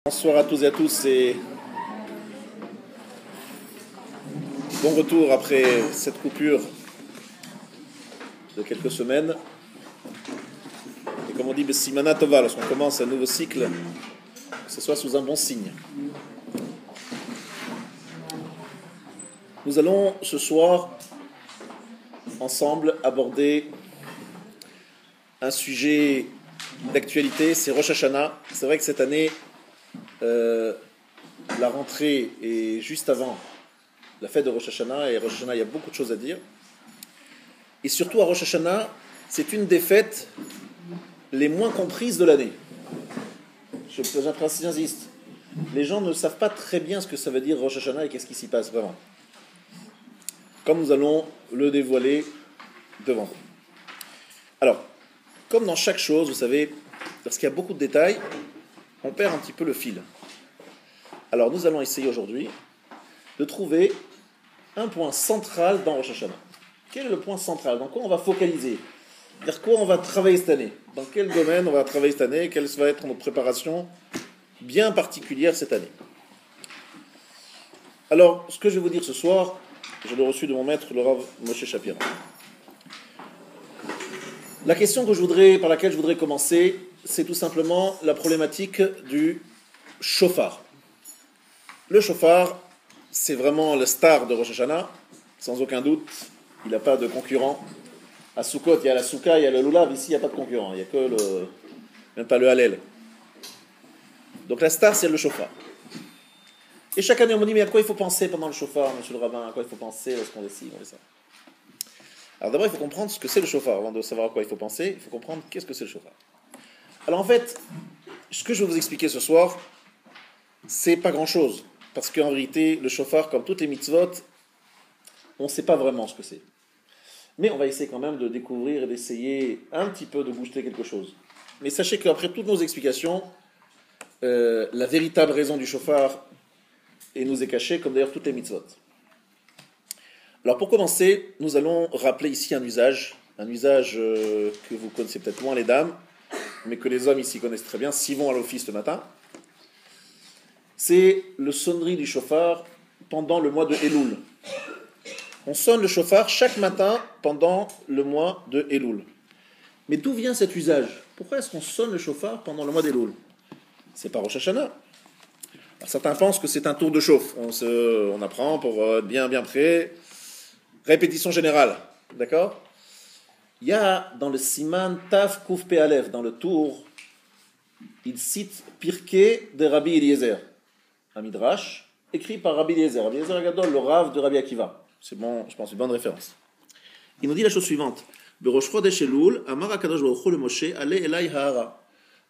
Bonsoir à tous et à tous et bon retour après cette coupure de quelques semaines. Et comme on dit, Bessimana Tova, lorsqu'on commence un nouveau cycle, que ce soit sous un bon signe. Nous allons ce soir ensemble aborder un sujet d'actualité, c'est Rosh Hashanah. C'est vrai que cette année, la rentrée est juste avant la fête de Rosh Hashanah, et Rosh Hashanah, il y a beaucoup de choses à dire. Et surtout à Rosh Hashanah, c'est une des fêtes les moins comprises de l'année. J'insiste. Les gens ne savent pas très bien ce que ça veut dire Rosh Hashanah et qu'est-ce qui s'y passe vraiment. Comme nous allons le dévoiler devant vous. Alors, comme dans chaque chose, vous savez, lorsqu'il y a beaucoup de détails, on perd un petit peu le fil. Alors nous allons essayer aujourd'hui de trouver un point central dans Rosh Hashanah. Quel est le point central? Dans quoi on va focaliser? Vers quoi on va travailler cette année? Dans quel domaine on va travailler cette année? Quelle va être notre préparation bien particulière cette année? Alors, ce que je vais vous dire ce soir, je l'ai reçu de mon maître, le Rav Moshe Shapira. La question par laquelle je voudrais commencer, c'est tout simplement la problématique du shofar. Le shofar, c'est vraiment le star de Rosh Hashanah, sans aucun doute. Il n'a pas de concurrent. À Sukkot, il y a la Souka, il y a le Lulav. Ici, il n'y a pas de concurrent. Il n'y a que même pas le Hallel. Donc la star, c'est le shofar. Et chaque année, on me dit, mais à quoi il faut penser pendant le shofar, monsieur le rabbin? À quoi il faut penser lorsqu'on décide, on fait ça? Alors d'abord, il faut comprendre ce que c'est le shofar. Avant de savoir à quoi il faut penser, il faut comprendre qu'est-ce que c'est le shofar. Alors en fait, ce que je vais vous expliquer ce soir, c'est pas grand-chose. Parce qu'en vérité, le shofar, comme toutes les mitzvot, on ne sait pas vraiment ce que c'est. Mais on va essayer quand même de découvrir et d'essayer un petit peu de goûter quelque chose. Mais sachez qu'après toutes nos explications, la véritable raison du shofar nous est cachée, comme d'ailleurs toutes les mitzvot. Alors pour commencer, nous allons rappeler ici un usage que vous connaissez peut-être moins les dames, mais que les hommes ici connaissent très bien, s'ils vont à l'office le matin. C'est le sonnerie du shofar pendant le mois de Elul. On sonne le shofar chaque matin pendant le mois de Elul. Mais d'où vient cet usage? Pourquoi est-ce qu'on sonne le shofar pendant le mois d'Elul? C'est pas Rosh Hashanah. Alors, certains pensent que c'est un tour de chauffe. On apprend pour être bien prêt. Répétition générale. D'accord? Il y a dans le Siman Taf Kuf Pe Aleph, dans le tour, il cite Pirkei de Rabbi Eliezer, un midrash écrit par Rabbi Eliezer. Rabbi Eliezer Agadol, le Rav de Rabbi Akiva. C'est bon, je pense, une bonne référence. Il nous dit la chose suivante. Berosh Chodesh Elul, Amar HaKadosh Baruch Hu le Moshe, Ale Elai Ha'ara.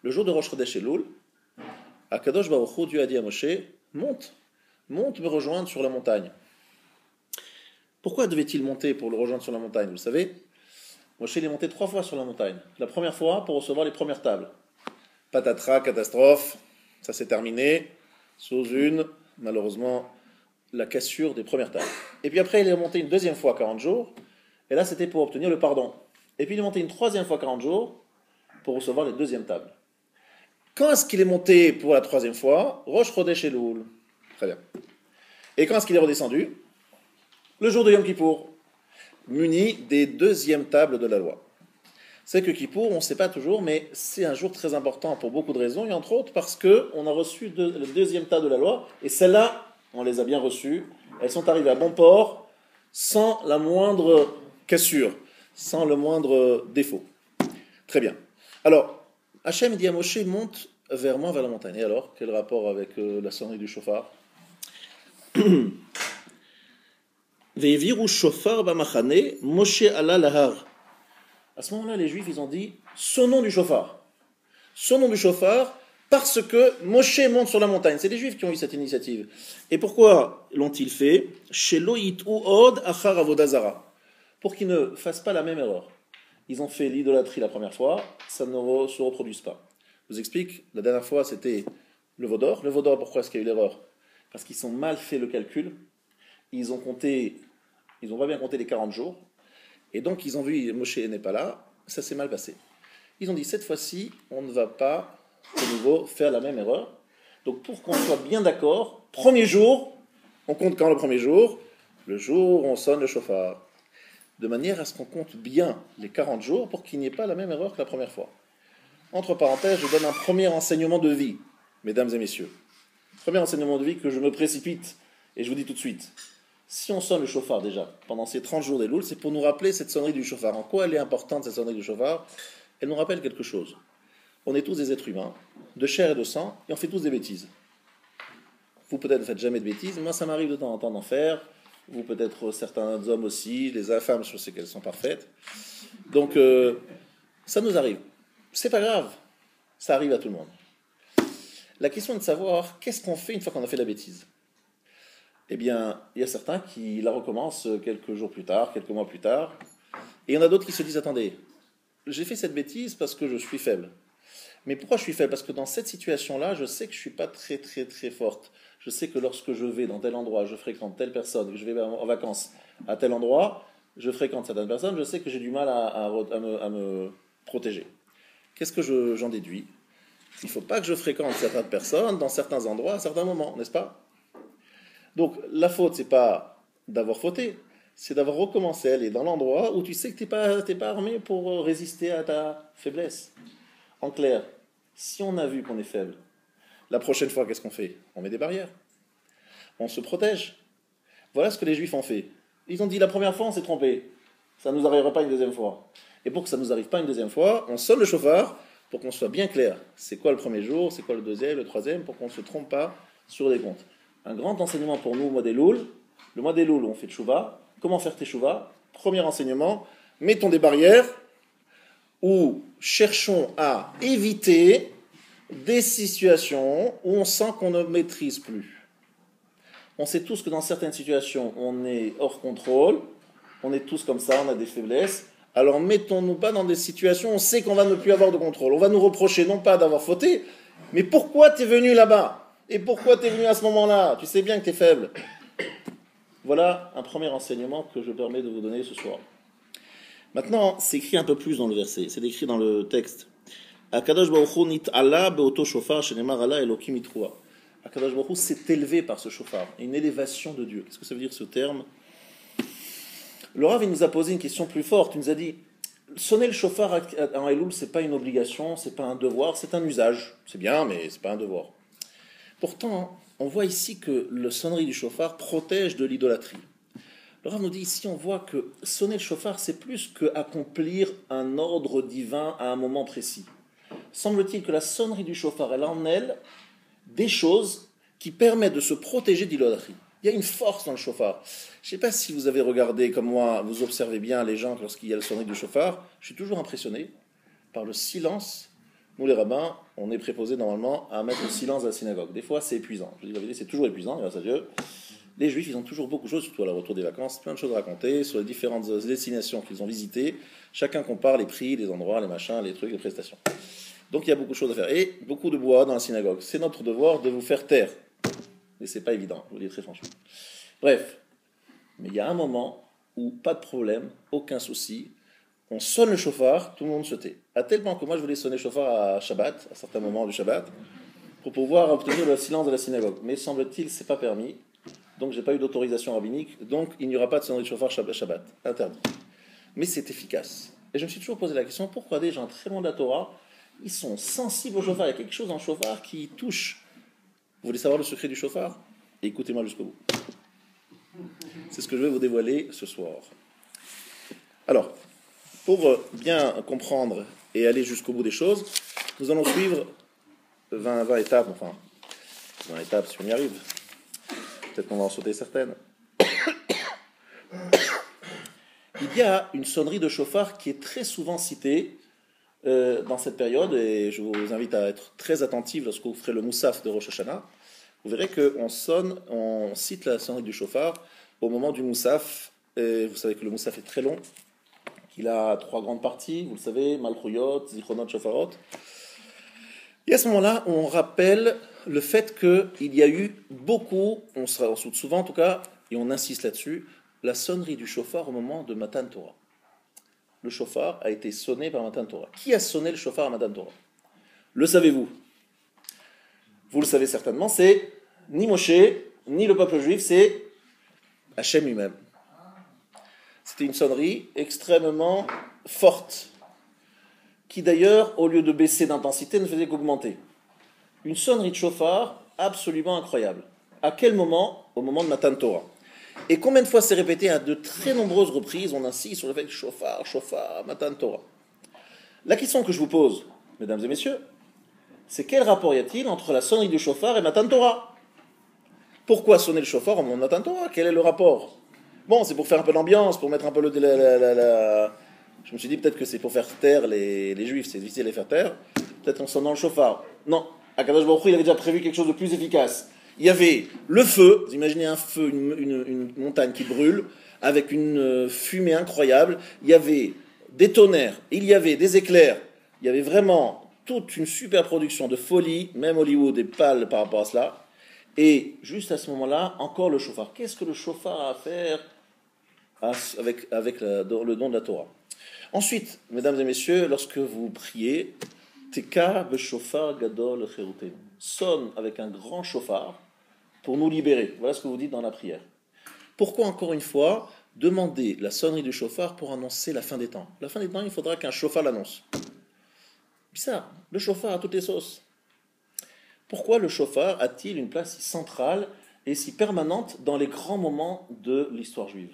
Le jour de Rosh Chodesh Elul, HaKadosh Baruch Hu, Dieu a dit à Moshe, monte me rejoindre sur la montagne. Pourquoi devait-il monter pour le rejoindre sur la montagne? Vous le savez, Moshe il est monté 3 fois sur la montagne. La première fois pour recevoir les premières tables. Patatras, catastrophe, ça s'est terminé sous malheureusement, la cassure des premières tables. Et puis après, il est monté une deuxième fois 40 jours, et là c'était pour obtenir le pardon. Et puis il est monté une troisième fois 40 jours pour recevoir les deuxièmes tables. Quand est-ce qu'il est monté pour la troisième fois? Rosh Chodesh Elul. Très bien. Et quand est-ce qu'il est redescendu? Le jour de Yom Kippour, muni des deuxièmes tables de la loi. C'est que Kippour, on ne sait pas toujours, mais c'est un jour très important pour beaucoup de raisons, et entre autres parce qu'on a reçu le deuxième table de la loi, et celles-là, on les a bien reçues, elles sont arrivées à bon port, sans la moindre cassure, sans le moindre défaut. Très bien. Alors, Hachem dit à Moshe, monte vers moi, vers la montagne. Et alors, quel rapport avec la sonnerie du shofar? Ve'eviru shofar b'machane, Moshe ala lahar. À ce moment-là, les Juifs, ils ont dit, sonnons du shofar. Sonnons du shofar parce que Moshe monte sur la montagne. C'est les Juifs qui ont eu cette initiative. Et pourquoi l'ont-ils fait? Shelo yit'u od achar avodah zara. Pour qu'ils ne fassent pas la même erreur. Ils ont fait l'idolâtrie la première fois, ça ne se reproduise pas. Je vous explique, la dernière fois, c'était le Vaudor. Le Vaudor, pourquoi est-ce qu'il y a eu l'erreur? Parce qu'ils ont mal fait le calcul. Ils ont pas bien compté les 40 jours. Et donc, ils ont vu, Moshe n'est pas là, ça s'est mal passé. Ils ont dit, cette fois-ci, on ne va pas, de nouveau, faire la même erreur. Donc pour qu'on soit bien d'accord, premier jour, on compte quand le premier jour? Le jour où on sonne le chauffard. De manière à ce qu'on compte bien les 40 jours pour qu'il n'y ait pas la même erreur que la première fois. Entre parenthèses, je donne un premier enseignement de vie, mesdames et messieurs. Premier enseignement de vie que je me précipite, et je vous dis tout de suite. Si on sonne le chauffard déjà, pendant ces 30 jours d'Elul, c'est pour nous rappeler cette sonnerie du chauffard. En quoi elle est importante, cette sonnerie du chauffard? Elle nous rappelle quelque chose. On est tous des êtres humains, de chair et de sang, et on fait tous des bêtises. Vous peut-être ne faites jamais de bêtises, moi ça m'arrive de temps en temps d'en faire. Vous peut-être certains hommes aussi, les femmes, je sais qu'elles sont parfaites. Donc ça nous arrive. C'est pas grave, ça arrive à tout le monde. La question est de savoir qu'est-ce qu'on fait une fois qu'on a fait la bêtise. Eh bien, il y a certains qui la recommencent quelques jours plus tard, quelques mois plus tard, et il y en a d'autres qui se disent, attendez, j'ai fait cette bêtise parce que je suis faible. Mais pourquoi je suis faible? Parce que dans cette situation-là, je sais que je ne suis pas très très très forte. Je sais que lorsque je vais dans tel endroit, je fréquente telle personne, que je vais en vacances à tel endroit, je fréquente certaines personnes, je sais que j'ai du mal à me protéger. Qu'est-ce que j'en déduis? Il ne faut pas que je fréquente certaines personnes dans certains endroits à certains moments, n'est-ce pas? Donc la faute, c'est pas d'avoir fauté, c'est d'avoir recommencé à aller dans l'endroit où tu sais que t'es pas armé pour résister à ta faiblesse. En clair, si on a vu qu'on est faible, la prochaine fois, qu'est-ce qu'on fait? On met des barrières. On se protège. Voilà ce que les Juifs ont fait. Ils ont dit la première fois, on s'est trompé. Ça ne nous arrivera pas une deuxième fois. Et pour que ça ne nous arrive pas une deuxième fois, on sonne le chauffard pour qu'on soit bien clair. C'est quoi le premier jour? C'est quoi le deuxième, le troisième? Pour qu'on ne se trompe pas sur les comptes. Un grand enseignement pour nous au mois d'Elul. Le mois d'Elul, on fait tchouva. Comment faire tchouva? Premier enseignement, mettons des barrières ou cherchons à éviter des situations où on sent qu'on ne maîtrise plus. On sait tous que dans certaines situations, on est hors contrôle, on est tous comme ça, on a des faiblesses. Alors mettons-nous pas dans des situations où on sait qu'on va ne plus avoir de contrôle. On va nous reprocher non pas d'avoir fauté, mais pourquoi tu es venu là-bas? Et pourquoi tu es venu à ce moment-là? Tu sais bien que tu es faible. Voilà un premier enseignement que je permets de vous donner ce soir. Maintenant, c'est écrit un peu plus dans le verset, c'est écrit dans le texte. Akadosh Baruch Hu nit'ala be'oto shofar shenemar ala Elokim itrua. Akadosh Baruch Hu s'est élevé par ce shofar, une élévation de Dieu. Qu'est-ce que ça veut dire ce terme? Le Rav, il nous a posé une question plus forte. Il nous a dit, sonner le shofar en Elul, c'est pas une obligation, c'est pas un devoir, c'est un usage. C'est bien, mais c'est pas un devoir. Pourtant, on voit ici que le sonnerie du shofar protège de l'idolâtrie. Le Rav nous dit ici, on voit que sonner le shofar, c'est plus qu'accomplir un ordre divin à un moment précis. Semble-t-il que la sonnerie du shofar, elle a en elle des choses qui permettent de se protéger d'idolâtrie. Il y a une force dans le shofar. Je ne sais pas si vous avez regardé, comme moi, vous observez bien les gens lorsqu'il y a la sonnerie du shofar. Je suis toujours impressionné par le silence. Nous, les rabbins, on est préposés normalement à mettre le silence à la synagogue. Des fois, c'est épuisant. Je dis la vérité, c'est toujours épuisant, grâce à Dieu. Les Juifs, ils ont toujours beaucoup de choses, surtout à la retour des vacances, plein de choses à raconter sur les différentes destinations qu'ils ont visitées. Chacun compare les prix, les endroits, les machins, les trucs, les prestations. Donc il y a beaucoup de choses à faire. Et beaucoup de bois dans la synagogue. C'est notre devoir de vous faire taire. Mais c'est pas évident, je vous le dis très franchement. Bref, mais il y a un moment où pas de problème, aucun souci. On sonne le chauffard, tout le monde se tait. À tel point que moi je voulais sonner le chauffard à Shabbat, à certains moments du Shabbat, pour pouvoir obtenir le silence de la synagogue. Mais semble-t-il, c'est pas permis. Donc j'ai pas eu d'autorisation rabbinique. Donc il n'y aura pas de sonnerie de chauffard Shabbat. Interdit. Mais c'est efficace. Et je me suis toujours posé la question, pourquoi des gens très loin de la Torah, ils sont sensibles au chauffard? Il y a quelque chose dans le chauffard qui touche. Vous voulez savoir le secret du chauffard? Écoutez-moi jusqu'au bout. C'est ce que je vais vous dévoiler ce soir. Alors, pour bien comprendre et aller jusqu'au bout des choses, nous allons suivre 20 étapes, enfin, 20 étapes si on y arrive. Peut-être qu'on va en sauter certaines. Il y a une sonnerie de chauffard qui est très souvent citée dans cette période, et je vous invite à être très attentifs lorsque vous ferez le Moussaf de Rosh Hashanah. Vous verrez on cite la sonnerie du chauffard au moment du Moussaf. Et vous savez que le Moussaf est très long, qu'il a 3 grandes parties, vous le savez, Malchuyot, Zichronot, Shofarot. Et à ce moment-là, on rappelle le fait qu'il y a eu beaucoup, on saute souvent en tout cas, et on insiste là-dessus, la sonnerie du chauffard au moment de Matan Torah. Le chauffard a été sonné par Matan Torah. Qui a sonné le chauffard à Matan Torah? Le savez-vous? Vous le savez certainement, c'est ni Moshe, ni le peuple juif, c'est Hachem lui-même. C'était une sonnerie extrêmement forte, qui d'ailleurs, au lieu de baisser d'intensité, ne faisait qu'augmenter. Une sonnerie de chauffard absolument incroyable. À quel moment? Au moment de Matan Torah. Et combien de fois c'est répété à de très nombreuses reprises? On insiste sur le fait que chauffard, Matan Torah. La question que je vous pose, mesdames et messieurs, c'est quel rapport y a-t-il entre la sonnerie du chauffard et Matan Torah? Pourquoi sonner le chauffard au moment de Matan Torah? Quel est le rapport? Bon, c'est pour faire un peu d'ambiance, pour mettre un peu Je me suis dit peut-être que c'est pour faire taire les juifs, c'est difficile de les faire taire. Peut-être en sonnant le chauffard. Non, Akadosh Baruch Hu, il avait déjà prévu quelque chose de plus efficace. Il y avait le feu, vous imaginez un feu, une montagne qui brûle, avec une fumée incroyable. Il y avait des tonnerres, il y avait des éclairs. Il y avait vraiment toute une super production de folie, même Hollywood est pâle par rapport à cela. Et juste à ce moment-là, encore le chauffard. Qu'est-ce que le chauffard a à faire avec le don de la Torah? Ensuite, mesdames et messieurs, lorsque vous priez, Teka b'shofar gadol cherutenu, sonne avec un grand chauffard pour nous libérer. Voilà ce que vous dites dans la prière. Pourquoi, encore une fois, demander la sonnerie du chauffard pour annoncer la fin des temps? La fin des temps, il faudra qu'un chauffard l'annonce. Bizarre, le chauffard a toutes les sauces. Pourquoi le chauffard a-t-il une place si centrale et si permanente dans les grands moments de l'histoire juive?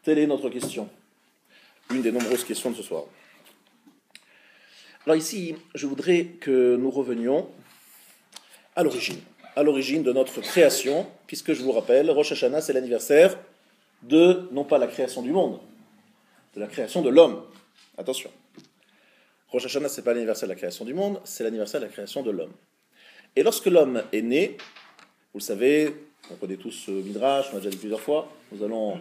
Telle est notre question. Une des nombreuses questions de ce soir. Alors ici, je voudrais que nous revenions à l'origine de notre création, puisque je vous rappelle, Rosh Hashanah, c'est l'anniversaire de, non pas la création du monde, de la création de l'homme. Attention. Rosh Hashanah, ce n'est pas l'anniversaire de la création du monde, c'est l'anniversaire de la création de l'homme. Et lorsque l'homme est né, vous le savez, on connaît tous ce midrash, on l'a déjà dit plusieurs fois, nous allons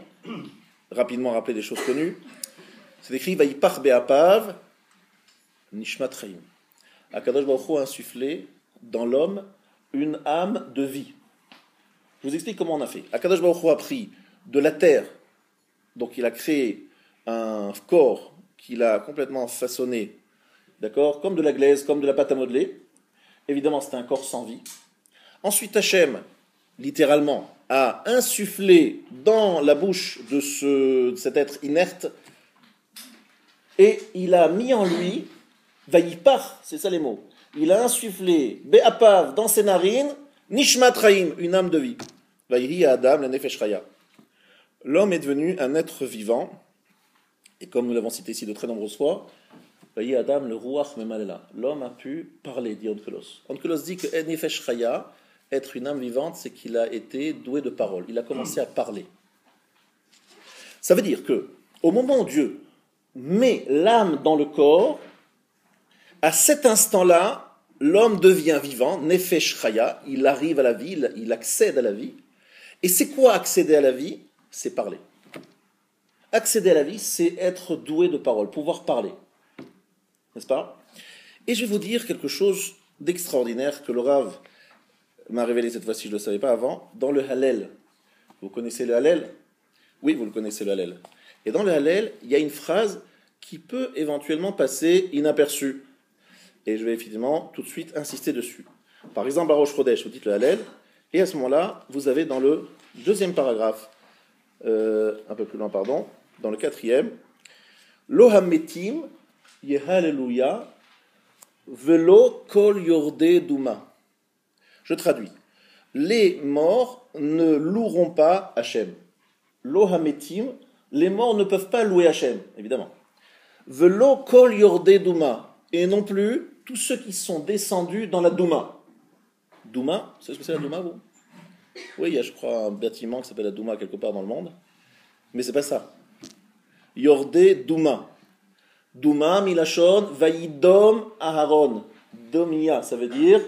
rapidement rappeler des choses connues. C'est écrit Vayipach be'apav nishmat chaim. Akadosh Baruch Hu a insufflé dans l'homme une âme de vie. Je vous explique comment on a fait. Akadosh Baruch Hu a pris de la terre, donc il a créé un corps qu'il a complètement façonné, d'accord, comme de la glaise, comme de la pâte à modeler. Évidemment, c'était un corps sans vie. Ensuite, Hachem, littéralement, a insufflé dans la bouche de cet être inerte et il a mis en lui, Vayipach, c'est ça les mots, il a insufflé Be'apav dans ses narines, Nishmat Chaim, une âme de vie. Vayihi Adam, le Nefesh Chaya. L'homme est devenu un être vivant, et comme nous l'avons cité ici de très nombreuses fois, Vayihi Adam, le Ruach Memalela. L'homme a pu parler, dit Onkelos. Onkelos dit que Nefesh Chaya, être une âme vivante, c'est qu'il a été doué de parole. Il a commencé à parler. Ça veut dire que, au moment où Dieu met l'âme dans le corps, à cet instant-là, l'homme devient vivant, Nefesh Chaya, il arrive à la vie, il accède à la vie. Et c'est quoi accéder à la vie? C'est parler. Accéder à la vie, c'est être doué de parole, pouvoir parler. N'est-ce pas? Et je vais vous dire quelque chose d'extraordinaire que le Rav m'a révélé cette fois-ci, je ne le savais pas avant, dans le Hallel. Vous connaissez le Hallel? Oui, vous le connaissez, le Hallel. Et dans le Hallel, il y a une phrase qui peut éventuellement passer inaperçue. Et je vais effectivement tout de suite insister dessus. Par exemple, à Rosh Chodesh, vous dites le Hallel, et à ce moment-là, vous avez dans le deuxième paragraphe, un peu plus loin, pardon, dans le quatrième, Lo hametim yehalleluya velo kol yorde duma. Je traduis. Les morts ne loueront pas Hachem. Lo hametim, les morts ne peuvent pas louer Hachem, évidemment. Velo kol yorde duma, et non plus tous ceux qui sont descendus dans la Douma. Douma, vous savez ce que c'est la Douma, vous? Oui, il y a, je crois, un bâtiment qui s'appelle la Douma quelque part dans le monde. Mais c'est pas ça. Yordé Douma. Douma, Milachon, Vaïdom, Aharon. Domia, ça veut dire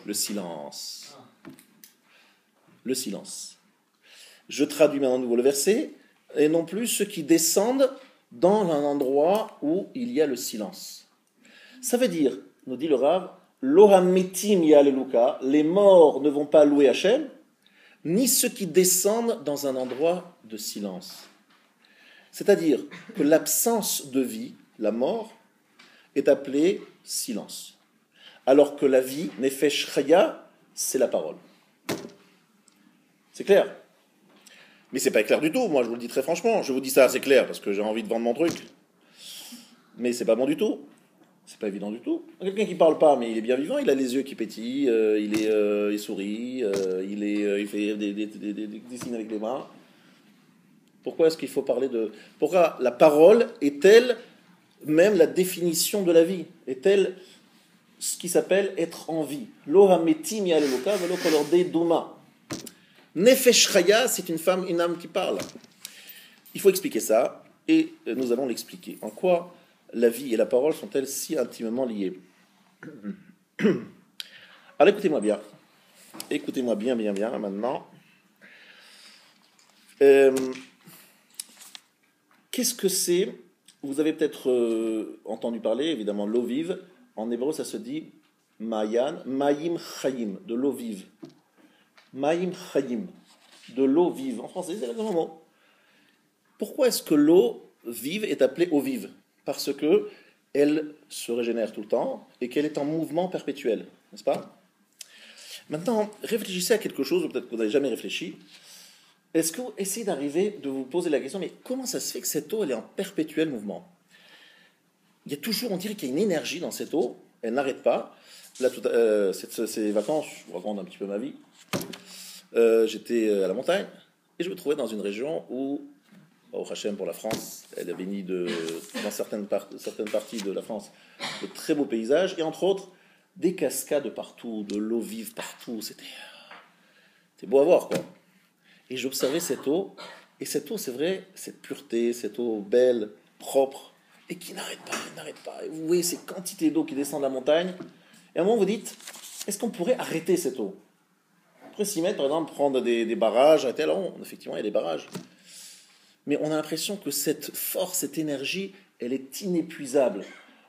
le silence. Le silence. Je traduis maintenant de nouveau le verset. Et non plus ceux qui descendent dans un endroit où il y a le silence. Ça veut dire, nous dit le Rav, Lohametim yaleluka, les morts ne vont pas louer Hachem, ni ceux qui descendent dans un endroit de silence. C'est-à-dire que l'absence de vie, la mort, est appelée silence. alors que la vie, Nefesh Chaya, c'est la parole. C'est clair? Mais c'est pas clair du tout, moi je vous le dis très franchement. Je vous dis ça, c'est clair, parce que j'ai envie de vendre mon truc. Mais c'est pas bon du tout. C'est pas évident du tout. Quelqu'un qui parle pas, mais il est bien vivant, il a les yeux qui pétillent, il sourit, il fait des signes avec les mains. Pourquoi est-ce qu'il faut parler de... Pourquoi la parole est-elle même la définition de la vie? Est-elle ce qui s'appelle être en vie? Lo hametim yaleloka velo kolorde duma. Nefesh Chaya, c'est une femme, une âme qui parle. Il faut expliquer ça, et nous allons l'expliquer. En quoi la vie et la parole sont-elles si intimement liées? Alors écoutez-moi bien. Écoutez-moi bien, maintenant. Qu'est-ce que c'est? Vous avez peut-être entendu parler, évidemment, l'eau vive. En hébreu, ça se dit Mayan, Mayim Chayim, de l'eau vive. Mayim Chayim, de l'eau vive. En français, c'est le même mot. Pourquoi est-ce que l'eau vive est appelée eau vive? Parce que elle se régénère tout le temps et qu'elle est en mouvement perpétuel, n'est-ce pas? Maintenant, réfléchissez à quelque chose, ou peut-être que vous n'avez jamais réfléchi. Est-ce que vous essayez d'arriver, de vous poser la question, mais comment ça se fait que cette eau, elle est en perpétuel mouvement? Il y a toujours, on dirait qu'il y a une énergie dans cette eau, elle n'arrête pas. Là, ces vacances, je vous raconte un petit peu ma vie. J'étais à la montagne et je me trouvais dans une région où, au Hachem pour la France, elle a béni dans certaines parties de la France de très beaux paysages et entre autres des cascades partout, de l'eau vive partout. C'était beau à voir, quoi. Et j'observais cette eau, et cette eau, c'est vrai, cette pureté, cette eau belle, propre, et qui n'arrête pas. Et vous voyez ces quantités d'eau qui descendent de la montagne, et à un moment vous dites, est-ce qu'on pourrait arrêter cette eau? On pourrait s'y mettre, par exemple, prendre des barrages, arrêter. Alors, effectivement, il y a des barrages. Mais on a l'impression que cette force, cette énergie, elle est inépuisable.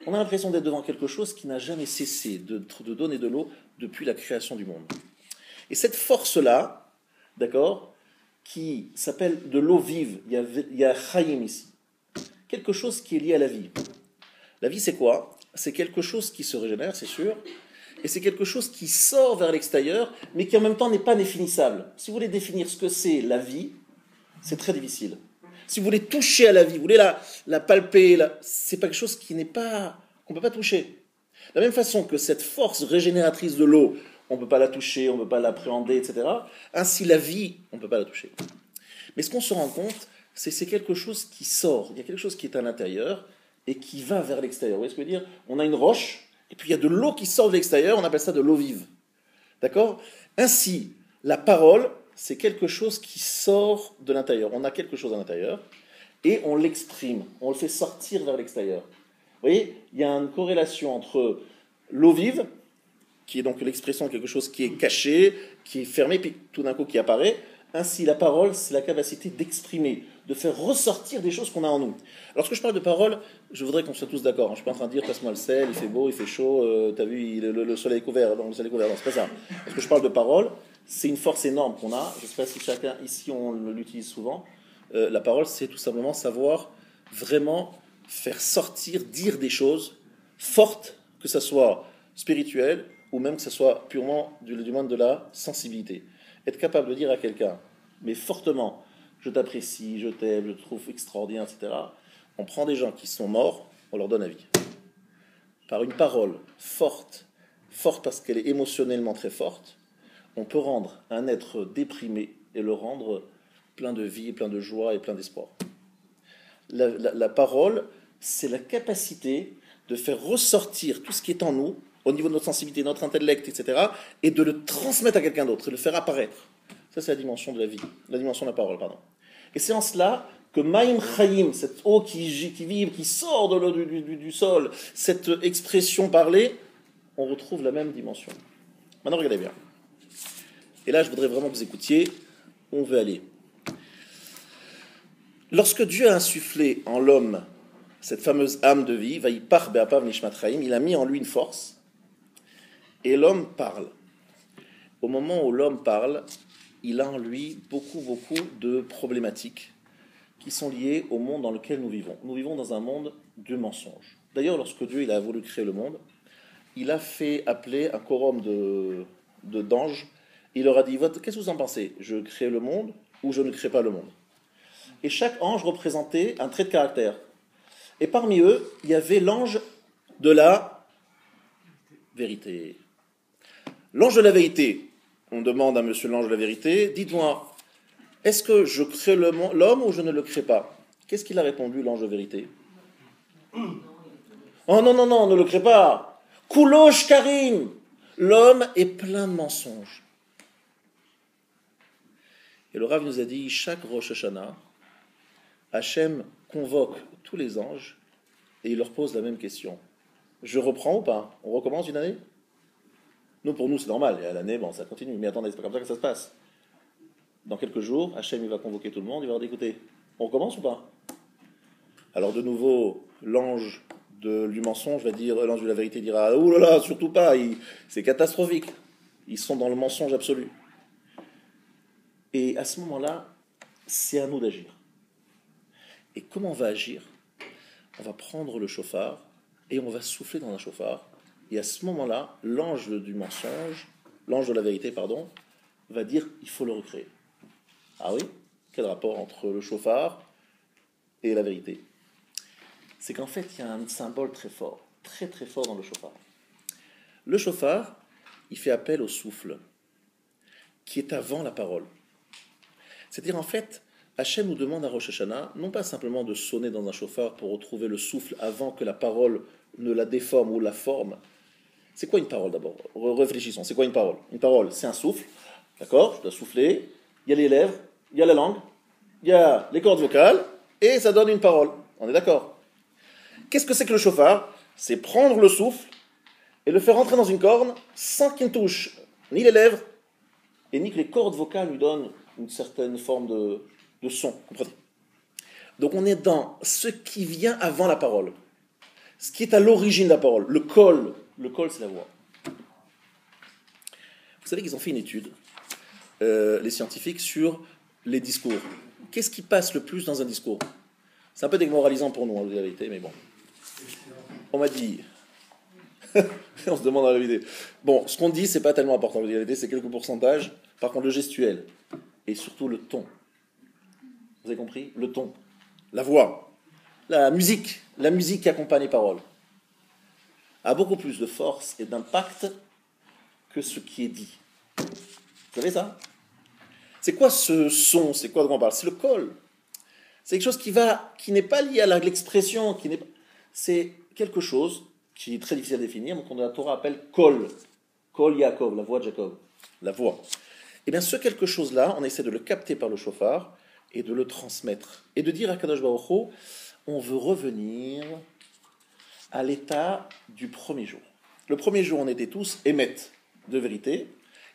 On a l'impression d'être devant quelque chose qui n'a jamais cessé de donner de l'eau depuis la création du monde. Et cette force-là, d'accord, qui s'appelle de l'eau vive, il y a Chaim ici, quelque chose qui est lié à la vie. La vie, c'est quoi? C'est quelque chose qui se régénère, c'est sûr, et c'est quelque chose qui sort vers l'extérieur, mais qui en même temps n'est pas définissable. Si vous voulez définir ce que c'est la vie, c'est très difficile. Si vous voulez toucher à la vie, vous voulez la palper, c'est pas quelque chose qu'on ne peut pas toucher. De la même façon que cette force régénératrice de l'eau, on ne peut pas la toucher, on ne peut pas l'appréhender, etc. Ainsi, la vie, on ne peut pas la toucher. Mais ce qu'on se rend compte, c'est quelque chose qui sort. Il y a quelque chose qui est à l'intérieur et qui va vers l'extérieur. Vous voyez ce que je veux dire? On a une roche, et puis il y a de l'eau qui sort de l'extérieur, on appelle ça de l'eau vive. D'accord? Ainsi, la parole, c'est quelque chose qui sort de l'intérieur. On a quelque chose à l'intérieur, et on l'exprime, on le fait sortir vers l'extérieur. Vous voyez, il y a une corrélation entre l'eau vive, qui est donc l'expression de quelque chose qui est caché, qui est fermé, puis tout d'un coup qui apparaît. Ainsi, la parole, c'est la capacité d'exprimer, de faire ressortir des choses qu'on a en nous. Lorsque je parle de parole, je voudrais qu'on soit tous d'accord. Je ne suis pas en train de dire, passe-moi le sel, il fait beau, il fait chaud, t'as vu, le soleil est couvert, donc le soleil est couvert. Non, c'est pas ça. Lorsque je parle de parole, c'est une force énorme qu'on a. Je ne sais pas si chacun ici, on l'utilise souvent. La parole, c'est tout simplement savoir vraiment faire sortir, dire des choses fortes, que ce soit spirituel, ou même que ce soit purement du monde de la sensibilité. Être capable de dire à quelqu'un, mais fortement, je t'apprécie, je t'aime, je te trouve extraordinaire, etc. On prend des gens qui sont morts, on leur donne la vie. Par une parole forte parce qu'elle est émotionnellement très forte, on peut rendre un être déprimé et le rendre plein de vie, plein de joie et plein d'espoir. La parole, c'est la capacité de faire ressortir tout ce qui est en nous, au niveau de notre sensibilité, notre intellect, etc., et de le transmettre à quelqu'un d'autre, et de le faire apparaître. Ça, c'est la dimension de la vie, la dimension de la parole, pardon. Et c'est en cela que Maïm Chaim, cette eau qui vibre, qui sort du sol, cette expression parlée, on retrouve la même dimension. Maintenant, regardez bien. Et là, je voudrais vraiment que vous écoutiez où on veut aller. Lorsque Dieu a insufflé en l'homme cette fameuse âme de vie, Vaïpar Be'apav Nishmat Chaim, il a mis en lui une force, et l'homme parle. Au moment où l'homme parle, il a en lui beaucoup de problématiques qui sont liées au monde dans lequel nous vivons. Nous vivons dans un monde de mensonges. D'ailleurs, lorsque Dieu a voulu créer le monde, il a fait appeler un quorum d'anges. Il leur a dit, qu'est-ce que vous en pensez? Je crée le monde ou je ne crée pas le monde? Et chaque ange représentait un trait de caractère. Et parmi eux, il y avait l'ange de la vérité. L'ange de la vérité, on demande à monsieur l'ange de la vérité, dites-moi, est-ce que je crée l'homme ou je ne le crée pas? Qu'est-ce qu'il a répondu, l'ange de vérité? Oh non, non, non, ne le crée pas. Koulosh Karim. L'homme est plein de mensonges. Et le Rav nous a dit, chaque Rosh Hashanah, Hachem convoque tous les anges et il leur pose la même question. Je reprends ou pas? On recommence une année? Nous, pour nous, c'est normal. Et à l'année, bon, ça continue. Mais attendez, c'est pas comme ça que ça se passe. Dans quelques jours, Hachem, il va convoquer tout le monde, il va leur dire, écoutez, on recommence ou pas? Alors de nouveau, l'ange du mensonge va dire, l'ange de la vérité dira, ouh là là, surtout pas, c'est catastrophique. Ils sont dans le mensonge absolu. Et à ce moment-là, c'est à nous d'agir. Et comment on va agir? On va prendre le chauffard et on va souffler dans un chauffard. Et à ce moment-là, l'ange du mensonge, l'ange de la vérité, pardon, va dire, il faut le recréer. Ah oui? Quel rapport entre le chauffard et la vérité? C'est qu'en fait, il y a un symbole très fort, très très fort dans le chauffard. Le chauffard, il fait appel au souffle, qui est avant la parole. C'est-à-dire, en fait, Hachem nous demande à Rosh Hashanah, non pas simplement de sonner dans un chauffard pour retrouver le souffle avant que la parole ne la déforme ou la forme. C'est quoi une parole d'abord? Réfléchissons, c'est quoi une parole? Une parole, c'est un souffle, d'accord? Je dois souffler, il y a les lèvres, il y a la langue, il y a les cordes vocales, et ça donne une parole. On est d'accord? Qu'est-ce que c'est que le chauffard? C'est prendre le souffle et le faire rentrer dans une corne sans qu'il ne touche ni les lèvres et ni que les cordes vocales lui donnent une certaine forme de son. Comprenez? Donc on est dans ce qui vient avant la parole, ce qui est à l'origine de la parole, le col. Le col, c'est la voix. Vous savez qu'ils ont fait une étude, les scientifiques, sur les discours. Qu'est-ce qui passe le plus dans un discours? C'est un peu démoralisant pour nous, en vérité, mais bon. On m'a dit... on se demande dans la vérité. Bon, ce qu'on dit, c'est pas tellement important. La vérité, c'est quelques pourcentages. Par contre, le gestuel, et surtout le ton. Vous avez compris? Le ton, la voix, la musique qui accompagne les paroles, a beaucoup plus de force et d'impact que ce qui est dit. Vous savez ça? C'est quoi ce son? C'est quoi de quoi on parle? C'est le col. C'est quelque chose qui n'est pas lié à l'expression, c'est quelque chose qui est très difficile à définir, mais qu'on la Torah appelle kol. Kol Yaakov, la voix de Jacob. La voix. Et bien ce quelque chose-là, on essaie de le capter par le chauffard et de le transmettre. Et de dire à Kadosh Baruch Hu, on veut revenir à l'état du premier jour. Le premier jour, on était tous émettes de vérité.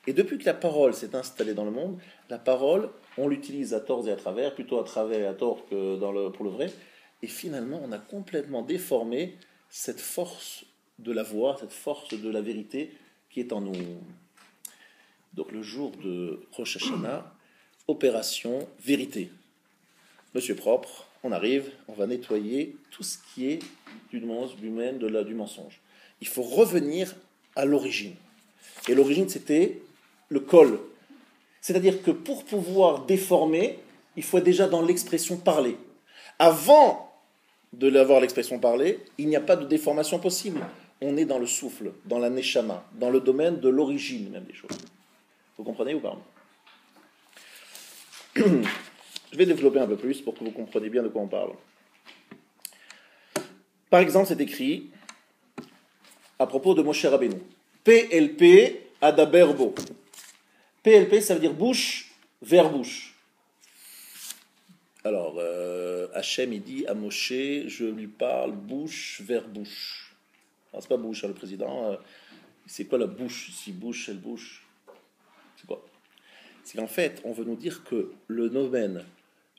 Et depuis que la parole s'est installée dans le monde, la parole, on l'utilise à tort et à travers, plutôt à travers et à tort que pour le vrai. Et finalement, on a complètement déformé cette force de la voix, cette force de la vérité qui est en nous. Donc le jour de Rosh Hashanah, opération vérité. Monsieur propre, on arrive, on va nettoyer tout ce qui est du mensonge. Il faut revenir à l'origine. Et l'origine, c'était le col. C'est-à-dire que pour pouvoir déformer, il faut être déjà dans l'expression parlée. Avant de l'avoir l'expression parlée, il n'y a pas de déformation possible. On est dans le souffle, dans la neshama, dans le domaine de l'origine même des choses. Vous comprenez ou pas? Je vais développer un peu plus pour que vous compreniez bien de quoi on parle. Par exemple, c'est écrit à propos de Moshe Rabbeinu. PLP Adaberbo. PLP, ça veut dire bouche vers bouche. Alors, Hachem, il dit à Moshe, je lui parle bouche vers bouche. Alors, c'est pas bouche, hein, le président. C'est quoi la bouche? Si bouche, elle bouche. C'est quoi? C'est qu'en fait, on veut nous dire que le domaine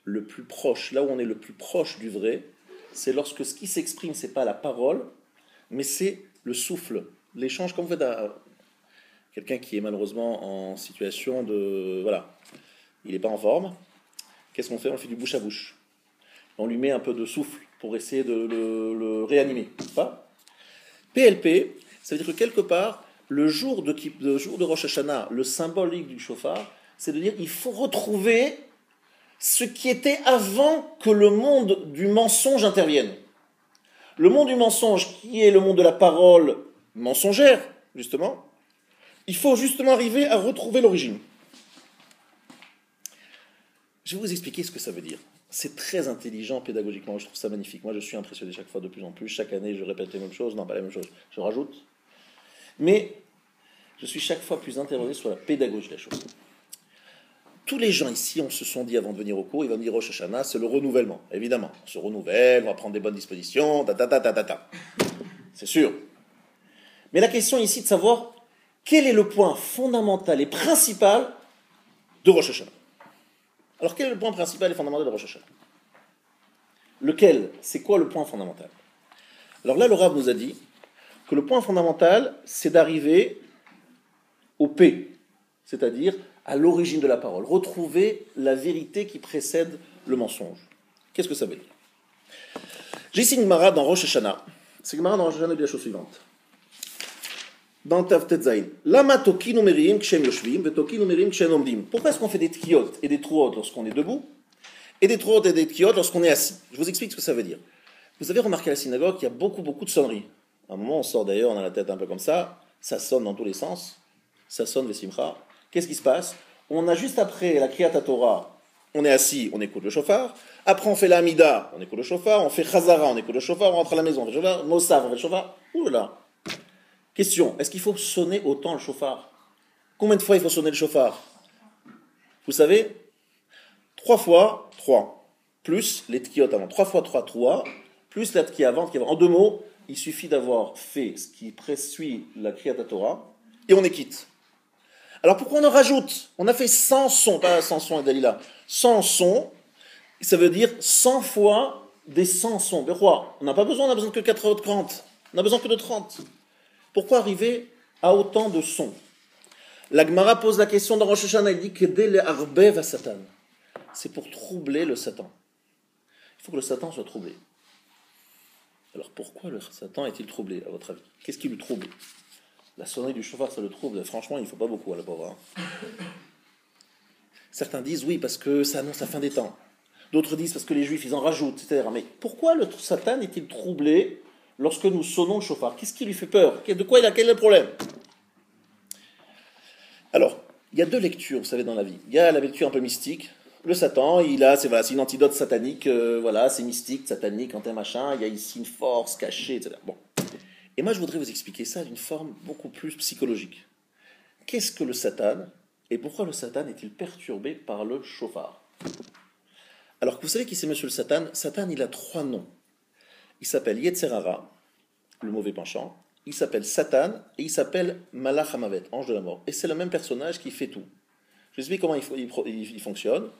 le plus proche, là où on est le plus proche du vrai, c'est lorsque ce qui s'exprime, c'est pas la parole, mais c'est le souffle, l'échange. Comme vous faites à quelqu'un qui est malheureusement en situation de... Voilà, il n'est pas en forme. Qu'est-ce qu'on fait? On le fait du bouche à bouche. On lui met un peu de souffle pour essayer de le réanimer. Pas? PLP, Ça veut dire que quelque part, le jour de Rosh Hashanah, le symbolique du shofar, c'est de dire il faut retrouver ce qui était avant que le monde du mensonge intervienne. Le monde du mensonge, qui est le monde de la parole mensongère, justement, il faut justement arriver à retrouver l'origine. Je vais vous expliquer ce que ça veut dire. C'est très intelligent pédagogiquement, je trouve ça magnifique. Moi, je suis impressionné chaque fois de plus en plus. Chaque année, je répète les mêmes choses. Non, pas la même chose, je rajoute. Mais je suis chaque fois plus interrogé sur la pédagogie de la chose. Tous les gens ici, on se sont dit avant de venir au cours, ils vont dire Rosh Hashanah, c'est le renouvellement. Évidemment, on se renouvelle, on va prendre des bonnes dispositions, C'est sûr. Mais la question ici de savoir quel est le point fondamental et principal de Rosh Hashanah. Alors quel est le point principal et fondamental de Rosh Hashanah? Lequel? C'est quoi le point fondamental? Alors là, le Rav nous a dit que le point fondamental, c'est d'arriver au P, c'est-à-dire à l'origine de la parole, retrouver la vérité qui précède le mensonge. Qu'est-ce que ça veut dire? J'ai ici une Gemara dans Rosh Hashanah. C'est une Gemara dans Rosh Hashanah de la chose suivante. Dans Tav Tetzaïn. Lama tokinu meriim kshem yoshvim ve tokinu meriim kshem omdim. Pourquoi est-ce qu'on fait des tkiot et des truot lorsqu'on est debout et des truot et des tkiot lorsqu'on est assis? Je vous explique ce que ça veut dire. Vous avez remarqué à la synagogue qu'il y a beaucoup de sonneries. À un moment, on sort d'ailleurs, on a la tête un peu comme ça sonne dans tous les sens, ça sonne vesimcha. Qu'est-ce qui se passe? On a juste après la Kriyat Torah, on est assis, on écoute le shofar. Après, on fait la Hamida, on écoute le shofar. On fait Chazara, on écoute le shofar. On rentre à la maison, on fait le shofar. Mosav, on fait le shofar. Ouh là. Question, est-ce qu'il faut sonner autant le shofar? Combien de fois il faut sonner le shofar? Vous savez, 3 fois 3, plus les tkiyot avant. 3 fois 3, 3, plus la tkiyot avant. En 2 mots, il suffit d'avoir fait ce qui présuit la Kriyat Torah, et on est quitte. Alors pourquoi on en rajoute? On a fait 100 sons, pas 100 sons et Dalila, 100 sons, ça veut dire 100 fois des 100 sons. Pourquoi? On n'a pas besoin, on n'a besoin que 40, on n'a besoin que de 30. Pourquoi arriver à autant de sons? La Gemara pose la question dans Rosh Hashanah, il dit que dès le arbev à Satan. C'est pour troubler le Satan. Il faut que le Satan soit troublé. Alors pourquoi le Satan est-il troublé, à votre avis? Qu'est-ce qui le trouble? La sonnerie du shofar, ça le trouble. Franchement, il ne faut pas beaucoup à la pauvre. Certains disent oui, parce que ça annonce la fin des temps. D'autres disent parce que les Juifs, ils en rajoutent, etc. Mais pourquoi le Satan est-il troublé lorsque nous sonnons le shofar? Qu'est-ce qui lui fait peur? De quoi quel est le problème? Alors, il y a 2 lectures, vous savez, dans la vie. Il y a la lecture un peu mystique. Le Satan, c'est une antidote satanique, c'est mystique, satanique, machin. Il y a ici une force cachée, etc. Bon. Et moi, je voudrais vous expliquer ça d'une forme beaucoup plus psychologique. Qu'est-ce que le Satan? Et pourquoi le Satan est-il perturbé par le shofar? Alors, vous savez qui c'est monsieur le Satan? Satan, il a 3 noms. Il s'appelle Yetzer Hara, le mauvais penchant. Il s'appelle Satan et il s'appelle Malach Hamavet, ange de la mort. Et c'est le même personnage qui fait tout. Je vous explique comment il fonctionne.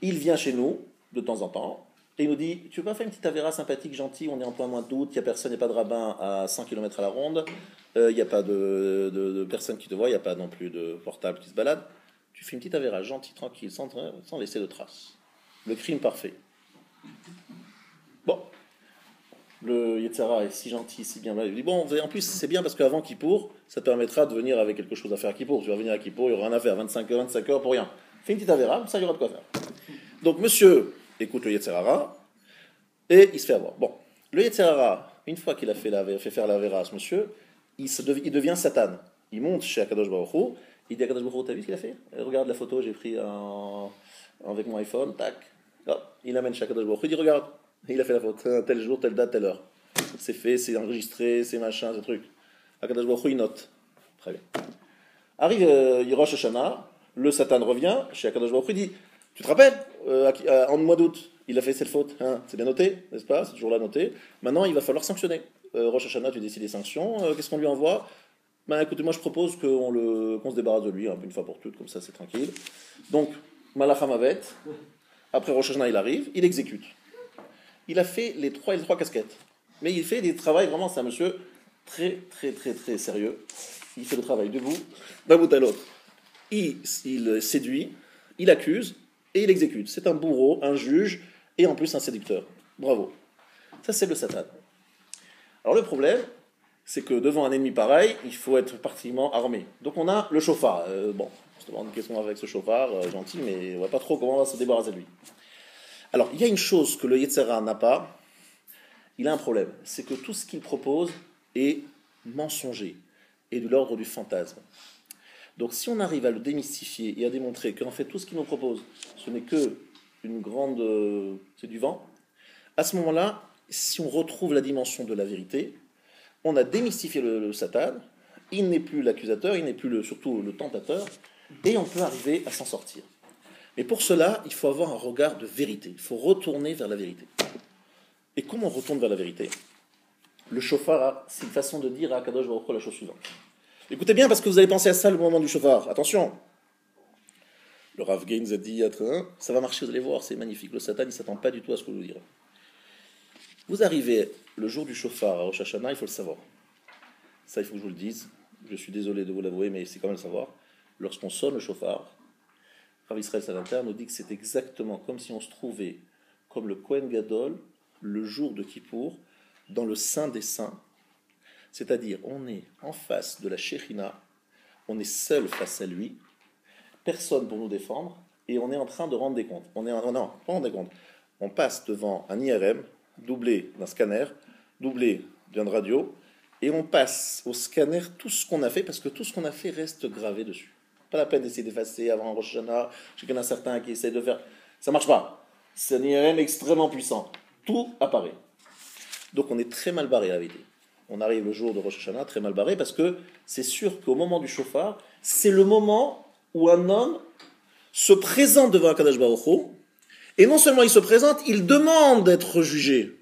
Il vient chez nous, de temps en temps, et il nous dit, tu veux pas faire une petite avéra sympathique, gentille, on est en plein mois d'août, il n'y a personne, il n'y a pas de rabbin à 100 km à la ronde, il n'y a pas de personne qui te voit, il n'y a pas non plus de portable qui se balade. Tu fais une petite avéra gentille, tranquille, sans laisser de traces. Le crime parfait. Bon. Le Yetzara est si gentil, si bien. Il dit, bon, en plus, c'est bien parce qu'avant Kippour, ça te permettra de venir avec quelque chose à faire à Kippour. Tu vas venir à Kippour, il n'y aura rien à faire, 25 heures pour rien. Fais une petite avéra, ça, il y aura de quoi faire. Donc, monsieur écoute le Yetzirara et il se fait avoir. Bon, le Yetzirara, une fois qu'il a fait faire l'avéra à ce monsieur, il devient Satan. Il monte chez Akadosh Baruch Hu, il dit à Akadosh Baruch Hu, t'as vu ce qu'il a fait? Regarde la photo, j'ai pris avec mon iPhone, tac. Hop, il amène chez Akadosh Baruch Hu, il dit regarde, il a fait la photo, tel jour, telle date, telle heure. C'est fait, c'est enregistré, c'est machin, ce truc. Akadosh Baruch Hu, il note. Très bien. Arrive Rosh Hashanah, le Satan revient chez Akadosh Baruch Hu, il dit, tu te rappelles, en mois d'août, il a fait cette faute, c'est bien noté, n'est-ce pas? C'est toujours là noté. Maintenant, il va falloir sanctionner. Rosh Hashanah, tu décides des sanctions. Qu'est-ce qu'on lui envoie? Écoutez, moi je propose qu'on se débarrasse de lui une fois pour toutes, comme ça c'est tranquille. Donc, Malach Hamavet, après Rosh Hashanah, il arrive, il exécute. Il a fait les trois casquettes. Mais il fait des travaux, vraiment, c'est un monsieur très, très, très, très sérieux. Il fait le travail debout, d'un bout à l'autre. Il séduit, il accuse, et il exécute. C'est un bourreau, un juge, et en plus un séducteur. Bravo. Ça, c'est le Satan. Alors le problème, c'est que devant un ennemi pareil, il faut être particulièrement armé. Donc on a le chauffard. Bon, on se demande qu'est-ce qu'on va faire avec ce chauffard, gentil, mais on ne voit pas trop comment on va se débarrasser de lui. Alors, il y a une chose que le Yetzer Hara n'a pas, il a un problème, c'est que tout ce qu'il propose est mensonger, et de l'ordre du fantasme. Donc si on arrive à le démystifier et à démontrer qu'en fait tout ce qu'il nous propose, ce n'est que une grande... c'est du vent, à ce moment-là, si on retrouve la dimension de la vérité, on a démystifié le Satan, il n'est plus l'accusateur, il n'est plus surtout le tentateur, et on peut arriver à s'en sortir. Mais pour cela, il faut avoir un regard de vérité, il faut retourner vers la vérité. Et comment on retourne vers la vérité? Le shofar, c'est une façon de dire à Akadosh Baruch Hu la chose suivante. Écoutez bien, parce que vous allez penser à ça le moment du shofar. Attention. Le Rav Gaines a dit, ça va marcher, vous allez voir, c'est magnifique. Le Satan, il ne s'attend pas du tout à ce que je vous dirai. Vous arrivez le jour du shofar à Rosh Hashanah, il faut le savoir. Ça, il faut que je vous le dise. Je suis désolé de vous l'avouer, mais c'est quand même le savoir. Lorsqu'on sonne le shofar, Rav Israël Salanter nous dit que c'est exactement comme si on se trouvait, comme le Kohen Gadol, le jour de Kippour, dans le Saint des Saints. C'est-à-dire, on est en face de la Shekhinah, on est seul face à lui, personne pour nous défendre, et on est en train de rendre des comptes. Non, pas rendre des comptes. On passe devant un IRM, doublé d'un scanner, doublé d'une radio, et on passe au scanner tout ce qu'on a fait, parce que tout ce qu'on a fait reste gravé dessus. Pas la peine d'essayer d'effacer avant Rosh Hashanah. Je sais qu'il y en a certains qui essayent de faire. Ça ne marche pas. C'est un IRM extrêmement puissant. Tout apparaît. Donc on est très mal barré à la vérité. On arrive le jour de Rosh Hashanah très mal barré parce que c'est sûr qu'au moment du shofar, c'est le moment où un homme se présente devant Akadosh Baruch Hu, et non seulement il se présente, il demande d'être jugé.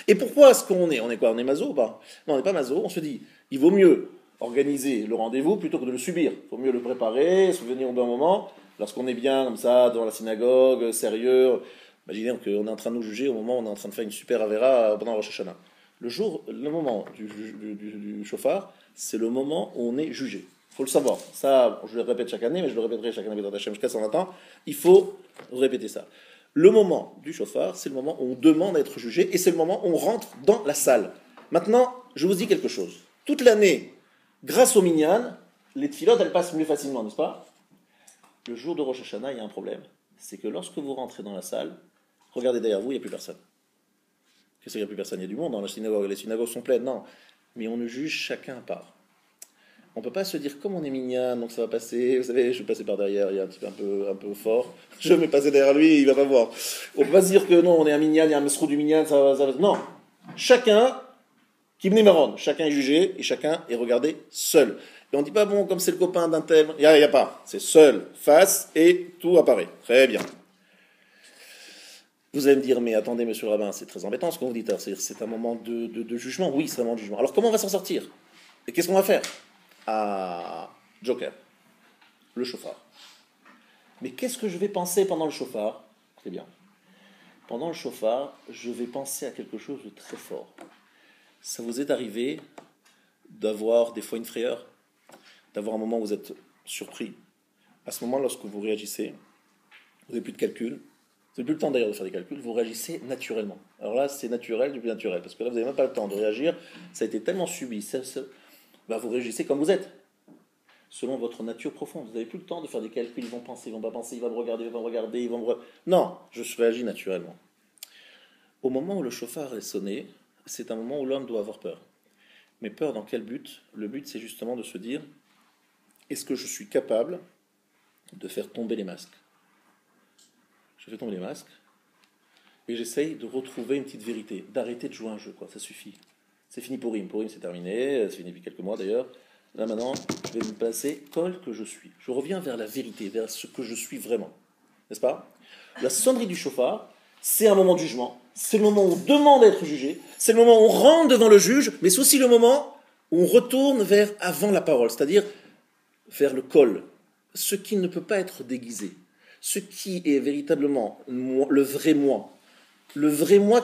Et pourquoi est-ce qu'on est? On est quoi? On est maso ou pas? Non, on n'est pas maso. On se dit, il vaut mieux organiser le rendez-vous plutôt que de le subir. Il vaut mieux le préparer, se venir au bon moment. Lorsqu'on est bien comme ça, devant la synagogue, sérieux, imaginez qu'on est en train de nous juger au moment où on est en train de faire une super avéra pendant Rosh Hashanah. Le moment du shofar, c'est le moment où on est jugé. Il faut le savoir. Ça, je le répète chaque année, mais je le répéterai chaque année dans Hachem jusqu'à son temps. Il faut répéter ça. Le moment du shofar, c'est le moment où on demande à être jugé et c'est le moment où on rentre dans la salle. Maintenant, je vous dis quelque chose. Toute l'année, grâce au minyan, les tfilotes, elles passent mieux facilement, n'est-ce pas? Le jour de Rosh Hashanah, il y a un problème. C'est que lorsque vous rentrez dans la salle, regardez derrière vous, il n'y a plus personne. Qu'est-ce qu'il n'y a plus personne? Il y a du monde dans la synagogue. Les synagogues sont pleines. Non. Mais on ne juge chacun à part. On ne peut pas se dire, comme on est mignon, donc ça va passer. Vous savez, je vais passer par derrière, il y a un type un peu fort. Je vais passer derrière lui, il ne va pas voir. On ne peut pas se dire que non, on est un mignon, il y a un mesrou du mignon, ça va. Non. Chacun, Kibné Maron, chacun est jugé et chacun est regardé seul. Et on ne dit pas, bon, comme c'est le copain d'un tel. Il n'y a pas. C'est seul, face, et tout apparaît. Très bien. Vous allez me dire, mais attendez, monsieur le rabbin, c'est très embêtant ce que vous dites. C'est un moment de jugement. Oui, c'est un moment de jugement. Alors comment on va s'en sortir? Et qu'est-ce qu'on va faire? Ah, Joker, le shofar. Mais qu'est-ce que je vais penser pendant le shofar? Très bien. Pendant le shofar, je vais penser à quelque chose de très fort. Ça vous est arrivé d'avoir des fois une frayeur? D'avoir un moment où vous êtes surpris? À ce moment, lorsque vous réagissez, vous n'avez plus de calcul. Vous n'avez plus le temps d'ailleurs de faire des calculs, vous réagissez naturellement. Alors là, c'est naturel du plus naturel, parce que là, vous n'avez même pas le temps de réagir, ça a été tellement subi, vous réagissez comme vous êtes, selon votre nature profonde. Vous n'avez plus le temps de faire des calculs, ils vont penser, ils vont pas penser, ils vont me regarder, ils vont me regarder, ils vont me... Non, je réagis naturellement. Au moment où le chauffard est sonné, c'est un moment où l'homme doit avoir peur. Mais peur dans quel but? Le but, c'est justement de se dire, est-ce que je suis capable de faire tomber les masques? Je fais tomber les masques et j'essaye de retrouver une petite vérité, d'arrêter de jouer un jeu, ça suffit. C'est fini pour Purim. Purim, c'est terminé, c'est fini depuis quelques mois d'ailleurs. Là maintenant, je vais me placer tel que je suis. Je reviens vers la vérité, vers ce que je suis vraiment. N'est-ce pas? La sonnerie du chauffard, c'est un moment de jugement. C'est le moment où on demande à être jugé. C'est le moment où on rentre devant le juge, mais c'est aussi le moment où on retourne vers avant la parole, c'est-à-dire vers le col, ce qui ne peut pas être déguisé. Ce qui est véritablement le vrai moi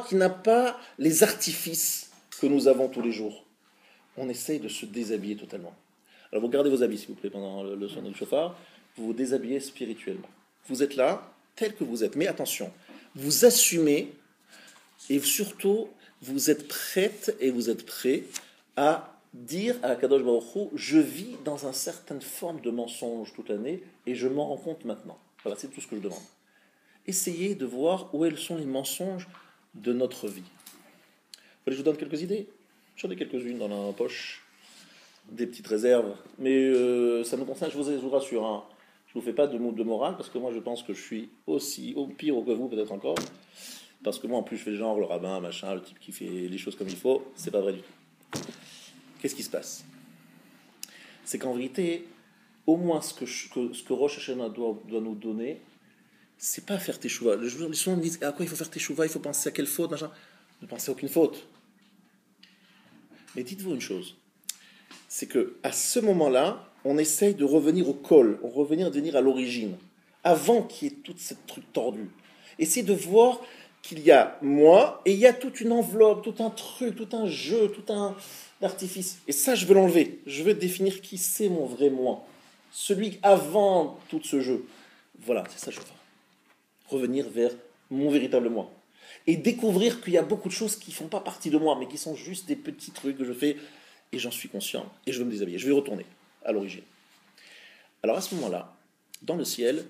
qui n'a pas les artifices que nous avons tous les jours. On essaye de se déshabiller totalement. Alors vous gardez vos habits s'il vous plaît pendant le son du chauffard, vous vous déshabillez spirituellement. Vous êtes là, tel que vous êtes, mais attention, vous assumez et surtout vous êtes prête et vous êtes prêt à dire à Akadosh Baruch Hu, je vis dans une certaine forme de mensonge toute l'année et je m'en rends compte maintenant. Voilà, c'est tout ce que je demande. Essayez de voir où sont les mensonges de notre vie. Vous voulez que je vous donne quelques idées? J'en ai quelques-unes dans la poche, des petites réserves, mais ça me concerne, je vous rassure, hein. Je ne vous fais pas de mots de morale, parce que moi je pense que je suis aussi, au pire que vous peut-être encore, parce que moi en plus je fais le genre, le rabbin, machin, le type qui fait les choses comme il faut, c'est pas vrai du tout. Qu'est-ce qui se passe? C'est qu'en vérité, au moins ce que Rosh Hashanah doit nous donner, c'est pas faire teshuva. Les gens me disent à quoi il faut faire teshuva, il faut penser à quelle faute, machin. Ne pensez à aucune faute. Mais dites-vous une chose, c'est que à ce moment-là, on essaye de revenir au col, on revenir à l'origine, avant qu'il y ait tout ce truc tordu. Essayez de voir qu'il y a moi et il y a toute une enveloppe, tout un truc, tout un jeu, tout un artifice. Et ça, je veux l'enlever. Je veux définir qui c'est mon vrai moi, celui avant tout ce jeu. Voilà, c'est ça que je veux faire. Revenir vers mon véritable moi. Et découvrir qu'il y a beaucoup de choses qui ne font pas partie de moi, mais qui sont juste des petits trucs que je fais, et j'en suis conscient, et je veux me déshabiller, je vais retourner à l'origine. Alors à ce moment-là, dans le ciel,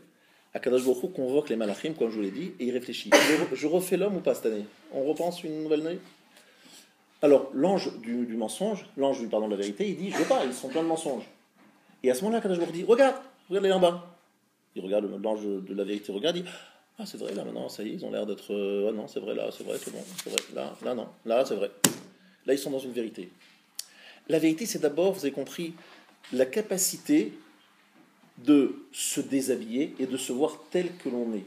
Akadosh Baruch Hu convoque les malachim, comme je vous l'ai dit, et il réfléchit. Je refais l'homme ou pas cette année? On repense une nouvelle année? Alors, l'ange du mensonge, l'ange de la vérité, il dit, je veux pas, ils sont pleins de mensonges. Et à ce moment-là, Akadosh Baruch Hu dit, regarde les en bas. Il regarde l'ange de la vérité, regarde, il dit, ah c'est vrai, là maintenant, ça y est, ils ont l'air d'être, ah non, c'est vrai, là, c'est vrai, c'est bon, c'est vrai, là, non, là, c'est vrai. Là, ils sont dans une vérité. La vérité, c'est d'abord, vous avez compris, la capacité de se déshabiller et de se voir tel que l'on est.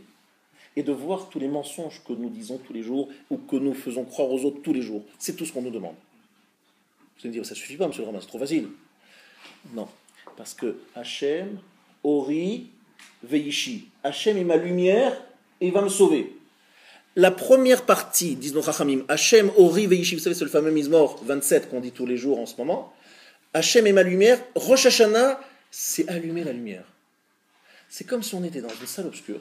Et de voir tous les mensonges que nous disons tous les jours ou que nous faisons croire aux autres tous les jours. C'est tout ce qu'on nous demande. Vous allez me dire, ça ne suffit pas, monsieur le Rama, c'est trop facile. Non, parce que Hachem, Ori, Veishi. Hachem est ma lumière et il va me sauver. La première partie, disent nos Chachamim, Hachem, Ori, Veishi, vous savez, c'est le fameux Mizmor 27 qu'on dit tous les jours en ce moment. Hachem est ma lumière, Rosh Hashanah, c'est allumer la lumière. C'est comme si on était dans une salle obscure,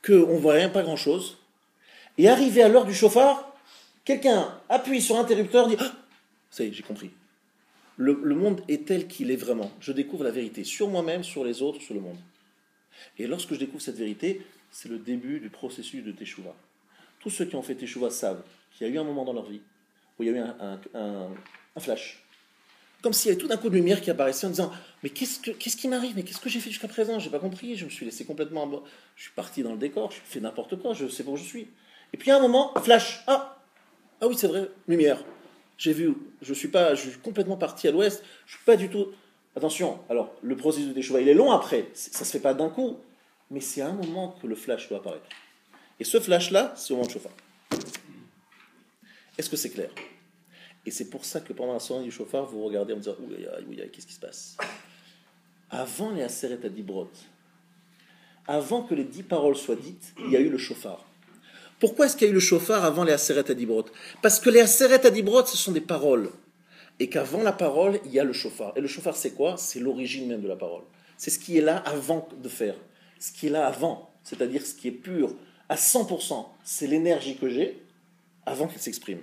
qu'on ne voit rien, pas grand-chose, et arrivé à l'heure du chauffard, quelqu'un appuie sur l'interrupteur, dit ah, ça y est, j'ai compris. Le monde est tel qu'il est vraiment. Je découvre la vérité sur moi-même, sur les autres, sur le monde. Et lorsque je découvre cette vérité, c'est le début du processus de Teshuvah. Tous ceux qui ont fait Teshuvah savent qu'il y a eu un moment dans leur vie où il y a eu un flash. Comme s'il y avait tout d'un coup de lumière qui apparaissait en disant mais qu'est-ce qui m'arrive? Mais qu'est-ce que j'ai fait jusqu'à présent? Je n'ai pas compris, je me suis laissé complètement... Je suis parti dans le décor, je fais n'importe quoi, je sais pas où je suis. Et puis à un moment, flash, ah oui, c'est vrai, lumière. J'ai vu, je suis complètement parti à l'ouest, je suis pas du tout... Attention, alors le processus de Teshuvah, il est long après, ça se fait pas d'un coup, mais c'est à un moment que le flash doit apparaître. Et ce flash-là, c'est au moment de chauffard. Est-ce que c'est clair? Et c'est pour ça que pendant la sonnerie du chauffard, vous regardez en disant ouïe, qu'est-ce qui se passe? Avant les Aseret Adibrot, avant que les 10 paroles soient dites, il y a eu le chauffard. Pourquoi est-ce qu'il y a eu le chauffard avant les Aseret Adibrot? Parce que les Aseret Adibrot, ce sont des paroles. Et qu'avant la parole, il y a le chauffard. Et le chauffard, c'est quoi? C'est l'origine même de la parole. C'est ce qui est là avant de faire. Ce qui est là avant, c'est-à-dire ce qui est pur, à 100%. C'est l'énergie que j'ai avant qu'elle s'exprime.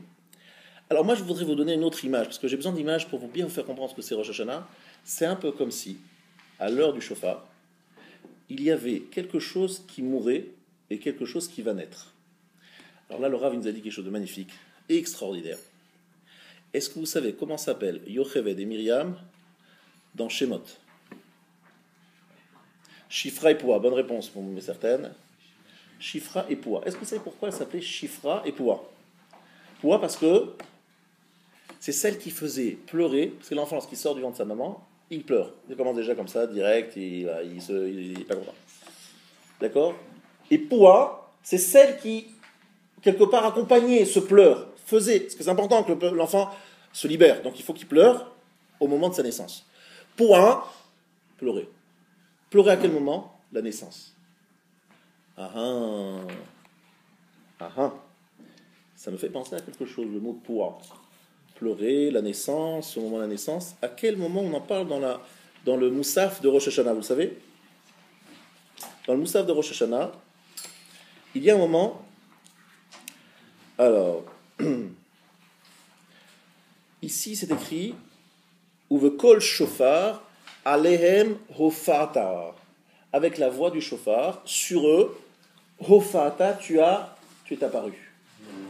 Alors moi, je voudrais vous donner une autre image, parce que j'ai besoin d'images pour bien vous faire comprendre ce que c'est Rosh Hashanah. C'est un peu comme si, à l'heure du chauffard, il y avait quelque chose qui mourait et quelque chose qui va naître. Alors là, le Rav nous a dit quelque chose de magnifique et extraordinaire. Est-ce que vous savez comment s'appellent Yocheved et Myriam dans Shemot? Shifra et Poua, bonne réponse pour vous, mais certaines. Shifra et Poua. Est-ce que vous savez pourquoi elle s'appelait Shifra et Poua? Poua parce que c'est celle qui faisait pleurer, parce que l'enfant, lorsqu'il sort du ventre de sa maman, il pleure. Il commence déjà comme ça, direct, il n'est pas content. D'accord? Et Poua, c'est celle qui, quelque part, accompagnait ce pleur, faisait, parce que c'est important que l'enfant se libère, donc il faut qu'il pleure au moment de sa naissance. Poua, pleurer. Pleurer à quel moment? La naissance. Ah. Ça me fait penser à quelque chose, le mot Poua. Pleurer, la naissance, au moment de la naissance. À quel moment on en parle dans le Moussaf de Rosh Hashanah, vous le savez? Dans le Moussaf de Rosh Hashanah, il y a un moment... Alors, il ici c'est écrit Uvekol shofar alehem hofata. Avec la voix du shofar, sur eux, hofata, tu es apparu.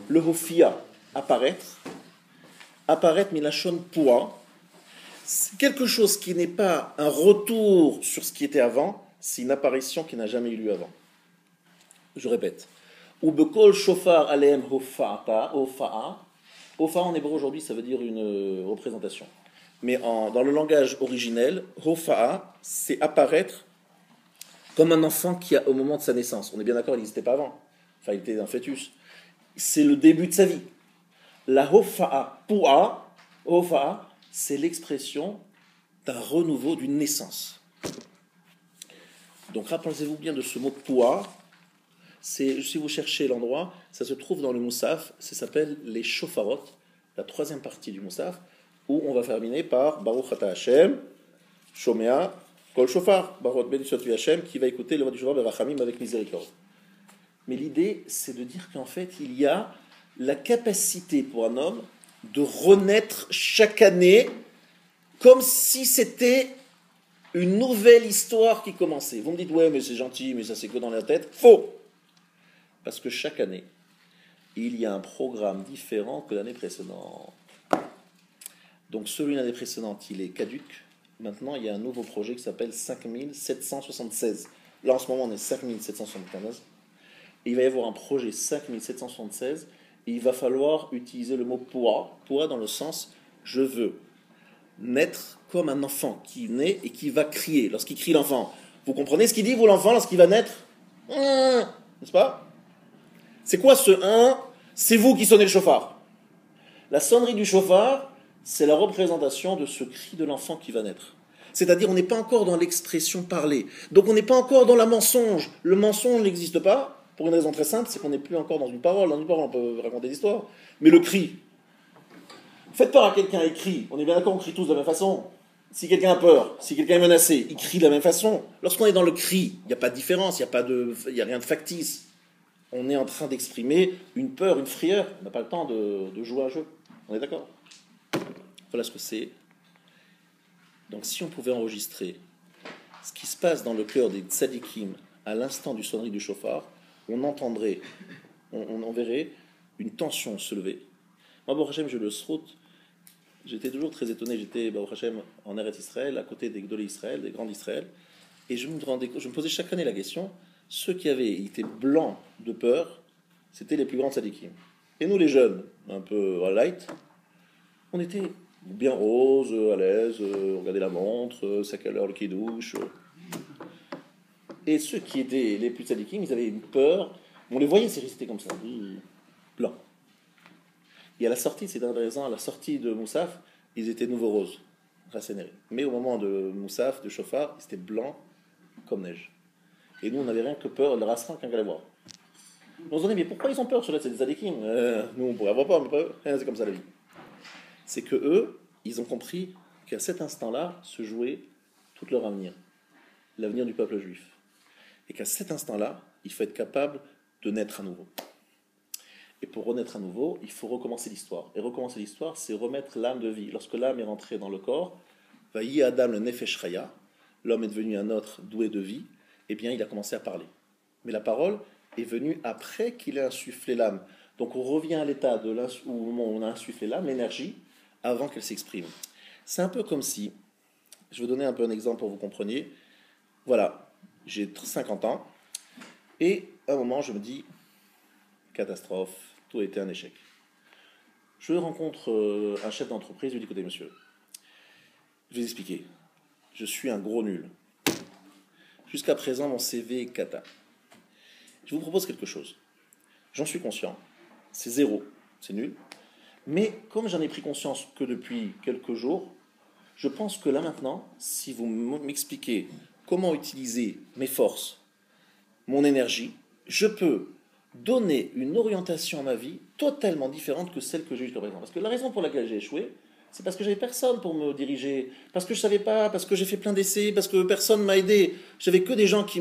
Le hofia, apparaître milachon poa. C'est quelque chose qui n'est pas un retour sur ce qui était avant, c'est une apparition qui n'a jamais eu lieu avant. Je répète. Ubekol shofar alehem hofata, hofa'a. Hofa'a en hébreu aujourd'hui, ça veut dire une représentation. Mais dans le langage originel, hofa'a, c'est apparaître comme un enfant qui a au moment de sa naissance. On est bien d'accord, il n'existait pas avant. Enfin, il était un fœtus. C'est le début de sa vie. La hofa'a, hofa'a, c'est l'expression d'un renouveau, d'une naissance. Donc rappelez-vous bien de ce mot poua. Si vous cherchez l'endroit, ça se trouve dans le Moussaf, ça s'appelle les shofarot, la troisième partie du Moussaf, où on va terminer par Baruch Ata Hashem, Shomea, Kol Shofar, Baruch Ben Yisotvi Hashem, qui va écouter le voix du Shofar de Rachamim avec miséricorde. Mais l'idée, c'est de dire qu'en fait, il y a la capacité pour un homme de renaître chaque année comme si c'était une nouvelle histoire qui commençait. Vous me dites, ouais, mais c'est gentil, mais ça c'est que dans la tête. Faux! Parce que chaque année, il y a un programme différent que l'année précédente. Donc celui de l'année précédente, il est caduc. Maintenant, il y a un nouveau projet qui s'appelle 5776. Là, en ce moment, on est 5775. Et il va y avoir un projet 5776. Et il va falloir utiliser le mot poa. Poa dans le sens, je veux naître comme un enfant qui naît et qui va crier. Lorsqu'il crie l'enfant, vous comprenez ce qu'il dit, vous, l'enfant, lorsqu'il va naître? N'est-ce pas? C'est quoi ce 1? C'est vous qui sonnez le chauffard. La sonnerie du chauffard, c'est la représentation de ce cri de l'enfant qui va naître. C'est-à-dire, on n'est pas encore dans l'expression parlée. Donc, on n'est pas encore dans la mensonge. Le mensonge n'existe pas, pour une raison très simple, c'est qu'on n'est plus encore dans une parole. Dans une parole, on peut raconter des histoires. Mais le cri, faites peur à quelqu'un et crie. On est bien d'accord, on crie tous de la même façon. Si quelqu'un a peur, si quelqu'un est menacé, il crie de la même façon. Lorsqu'on est dans le cri, il n'y a pas de différence, il n'y a rien de factice. On est en train d'exprimer une peur, une frayeur. On n'a pas le temps de jouer à un jeu. On est d'accord? Voilà ce que c'est. Donc si on pouvait enregistrer ce qui se passe dans le cœur des tzadikim à l'instant du sonnerie du chauffard, on entendrait, on verrait une tension se lever. Moi, Baruch Hashem, je le sroute. J'étais toujours très étonné. J'étais, Baruch Hashem, en Eretz Israël, à côté des Gdolei Israël, des grands d'Israël. Et je me posais chaque année la question, ceux qui avaient été blancs de peur, c'était les plus grands tzadikim. Et nous, les jeunes, un peu light, on était bien rose, à l'aise, on regardait la montre, c'est à quelle heure le kidouche. Et ceux qui étaient les plus tzadikim, ils avaient une peur. On les voyait, c'était comme ça, blancs. Et à la sortie, c'est intéressant, à la sortie de Moussaf, ils étaient nouveau roses, rassénérés. Mais au moment de Moussaf, de Shofar, ils étaient blancs comme neige. Et nous, on n'avait rien que peur, le rassin qu'un allait voir. On se disait, mais pourquoi ils ont peur? Ceux-là, c'est des tzadikim. Nous, on pourrait avoir peur, mais pas eux. C'est comme ça la vie. C'est que eux, ils ont compris qu'à cet instant-là se jouait tout leur avenir, l'avenir du peuple juif. Et qu'à cet instant-là, il faut être capable de naître à nouveau. Et pour renaître à nouveau, il faut recommencer l'histoire. Et recommencer l'histoire, c'est remettre l'âme de vie. Lorsque l'âme est rentrée dans le corps, Vayi Adam le Nefesh Chaya, l'homme est devenu un autre doué de vie, eh bien il a commencé à parler. Mais la parole est venue après qu'il ait insufflé l'âme. Donc on revient à l'état où au moment où on a insufflé l'âme, l'énergie, avant qu'elle s'exprime. C'est un peu comme si, je vais donner un peu un exemple pour que vous compreniez. Voilà, j'ai 50 ans, et à un moment je me dis, catastrophe, tout a été un échec. Je rencontre un chef d'entreprise, je lui dis, écoutez monsieur, je vais vous expliquer, je suis un gros nul. Jusqu'à présent, mon CV est cata. Je vous propose quelque chose. J'en suis conscient, c'est zéro, c'est nul. Mais comme j'en ai pris conscience que depuis quelques jours, je pense que là maintenant, si vous m'expliquez comment utiliser mes forces, mon énergie, je peux donner une orientation à ma vie totalement différente que celle que j'ai eue jusqu'à présent. Parce que la raison pour laquelle j'ai échoué, c'est parce que j'avais personne pour me diriger, parce que je savais pas, parce que j'ai fait plein d'essais, parce que personne m'a aidé. J'avais que des gens qui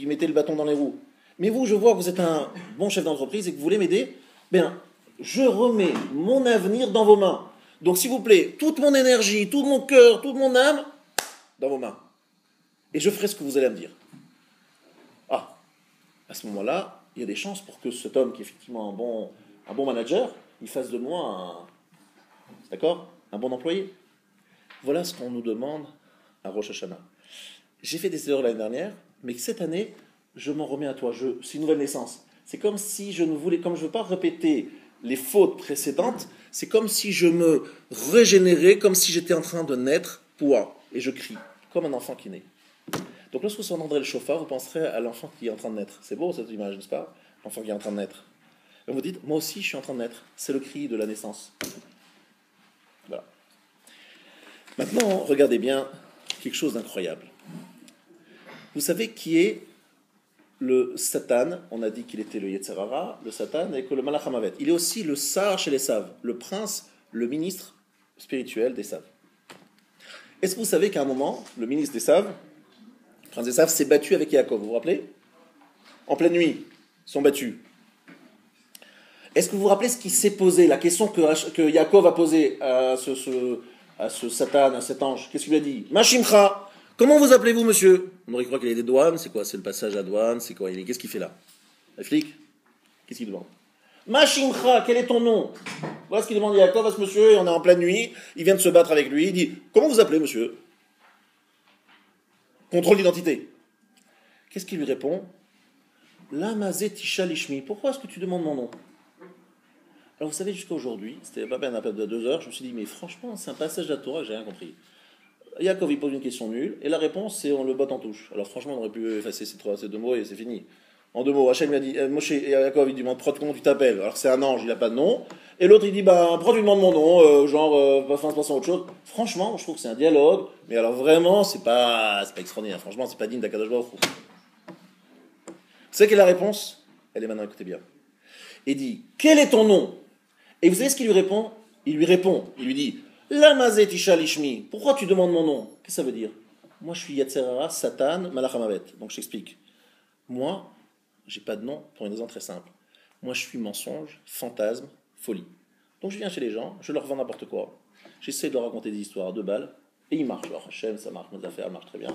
mettaient le bâton dans les roues. Mais vous, je vois que vous êtes un bon chef d'entreprise et que vous voulez m'aider. Bien, je remets mon avenir dans vos mains. Donc s'il vous plaît, toute mon énergie, tout mon cœur, toute mon âme, dans vos mains. Et je ferai ce que vous allez me dire. Ah, à ce moment-là, il y a des chances pour que cet homme qui est effectivement un bon manager, il fasse de moi un bon employé. Voilà ce qu'on nous demande à Rosh Hashanah. J'ai fait des erreurs l'année dernière, mais cette année, je m'en remets à toi. C'est une nouvelle naissance. C'est comme si je ne veux pas répéter les fautes précédentes, c'est comme si je me régénérais, comme si j'étais en train de naître, et je crie, comme un enfant qui naît. Donc lorsque vous entendrez le chauffard, vous penserez à l'enfant qui est en train de naître. C'est beau cette image, n'est-ce pas? L'enfant qui est en train de naître. Et vous dites, moi aussi je suis en train de naître. C'est le cri de la naissance. Voilà. Maintenant, regardez bien quelque chose d'incroyable. Vous savez qui est le Satan? On a dit qu'il était le Yetzer Hara, le Satan, et que le Malach HaMavet. Il est aussi le Sar chez les Saves, le prince, le ministre spirituel des Saves. Est-ce que vous savez qu'à un moment, le ministre des Saves, le prince des Saves, s'est battu avec Yaakov? Vous vous rappelez? En pleine nuit, ils sont battus. Est-ce que vous vous rappelez ce qui s'est posé, la question que Yaakov a posée à ce Satan, à cet ange? Qu'est-ce qu'il lui a dit? Mashimcha, comment vous appelez-vous, monsieur? On aurait cru qu'il est des douanes, c'est quoi? C'est le passage à douane, c'est quoi? Qu'est-ce qu'il fait là? Le flic? Qu'est-ce qu'il demande? Mashimcha, quel est ton nom? Voilà ce qu'il demande à Yaakov à ce monsieur, et on est en pleine nuit, il vient de se battre avec lui, il dit, comment vous appelez, monsieur? Contrôle d'identité. Qu'est-ce qu'il lui répond? Lamazé Tisha Lishmi, pourquoi est-ce que tu demandes mon nom? Alors vous savez, jusqu'à aujourd'hui, c'était pas bien un peu de 2 heures, je me suis dit, mais franchement, c'est un passage de la Torah que j'ai rien compris. Yaakov, il pose une question nulle, et la réponse, c'est on le botte en touche. Alors franchement, on aurait pu effacer ces 2 mots et c'est fini. En 2 mots, Hachem lui a dit, Moshe et Yaakov, il dit, comment tu t'appelles? Alors c'est un ange, il n'a pas de nom. Et l'autre, il dit, pourquoi tu demandes mon nom? Passons à autre chose. Franchement, je trouve que c'est un dialogue, mais alors vraiment, c'est pas extraordinaire. Franchement, c'est pas digne d'Akadosh Baruch Hu. Vous savez quelle est la réponse? Elle est maintenant, écoutez bien. Il dit, quel est ton nom? Et vous savez ce qu'il lui répond? Il lui dit, Lamazé Tisha Lishmi, pourquoi tu demandes mon nom? Qu'est-ce que ça veut dire? Moi, je suis Yetzer Hara, Satan, Malach HaMavet. Donc je t'explique. Moi, j'ai pas de nom pour une raison très simple. Moi, je suis mensonge, fantasme, folie. Donc je viens chez les gens, je leur vends n'importe quoi. J'essaie de leur raconter des histoires à 2 balles, et ils marchent. Alors Hachem, ça marche, mes affaires marchent très bien.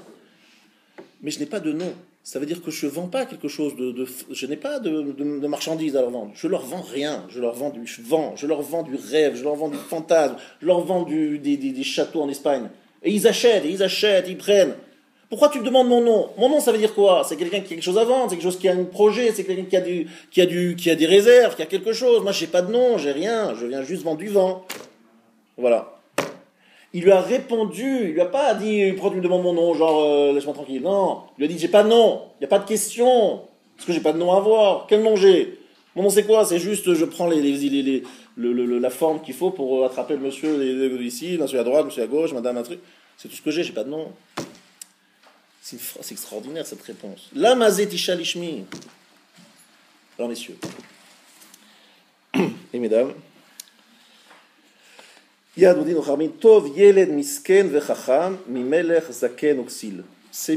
Mais je n'ai pas de nom. Ça veut dire que je ne vends pas quelque chose je n'ai pas de marchandises à leur vendre. Je leur vends rien. Je leur vends du rêve, je leur vends du fantasme, je leur vends des châteaux en Espagne. Et ils achètent, ils prennent. Pourquoi tu me demandes mon nom? Mon nom, ça veut dire quoi? C'est quelqu'un qui a quelque chose à vendre, c'est quelque chose qui a un projet, c'est quelqu'un qui a des réserves, qui a quelque chose. Moi, je n'ai pas de nom, j'ai rien. Je viens juste vendre du vent. Voilà. Il lui a répondu, il lui a pas dit pourquoi tu me demandes mon nom, laisse-moi tranquille. Non, il lui a dit j'ai pas de nom, il n'y a pas de question, parce que j'ai pas de nom à avoir. Quel nom j'ai? Mon nom c'est quoi? C'est juste je prends la forme qu'il faut pour attraper le monsieur ici, monsieur à droite, monsieur à gauche, madame un truc. C'est tout ce que j'ai pas de nom. C'est extraordinaire cette réponse. Lamazé Tisha Lishmi. Alors messieurs et mesdames, c'est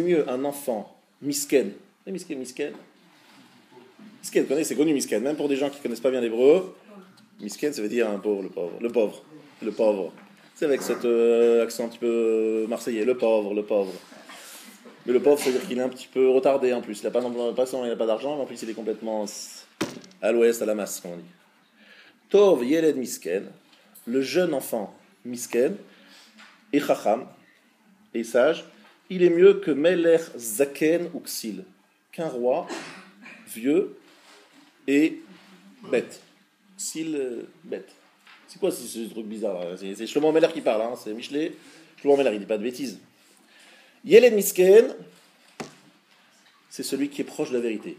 mieux un enfant misken. Misken, c'est connu misken, même pour des gens qui ne connaissent pas bien l'hébreu. Misken, ça veut dire un pauvre, le pauvre. C'est avec cet accent un petit peu marseillais, le pauvre. Mais le pauvre, ça veut dire qu'il est un petit peu retardé en plus. Il n'a pas d'argent, mais en plus il est complètement à l'ouest, à la masse, comme on dit. Tov Yeled Misken. Le jeune enfant misken et chacham et sage, il est mieux que melech zaken ou ksil, qu'un roi vieux et bête. Ksil, bête. C'est quoi ce truc bizarre là? C'est Shlomo Meller qui parle, c'est Michelet. Shlomo Meller, il dit pas de bêtises. Yeled misken, c'est celui qui est proche de la vérité.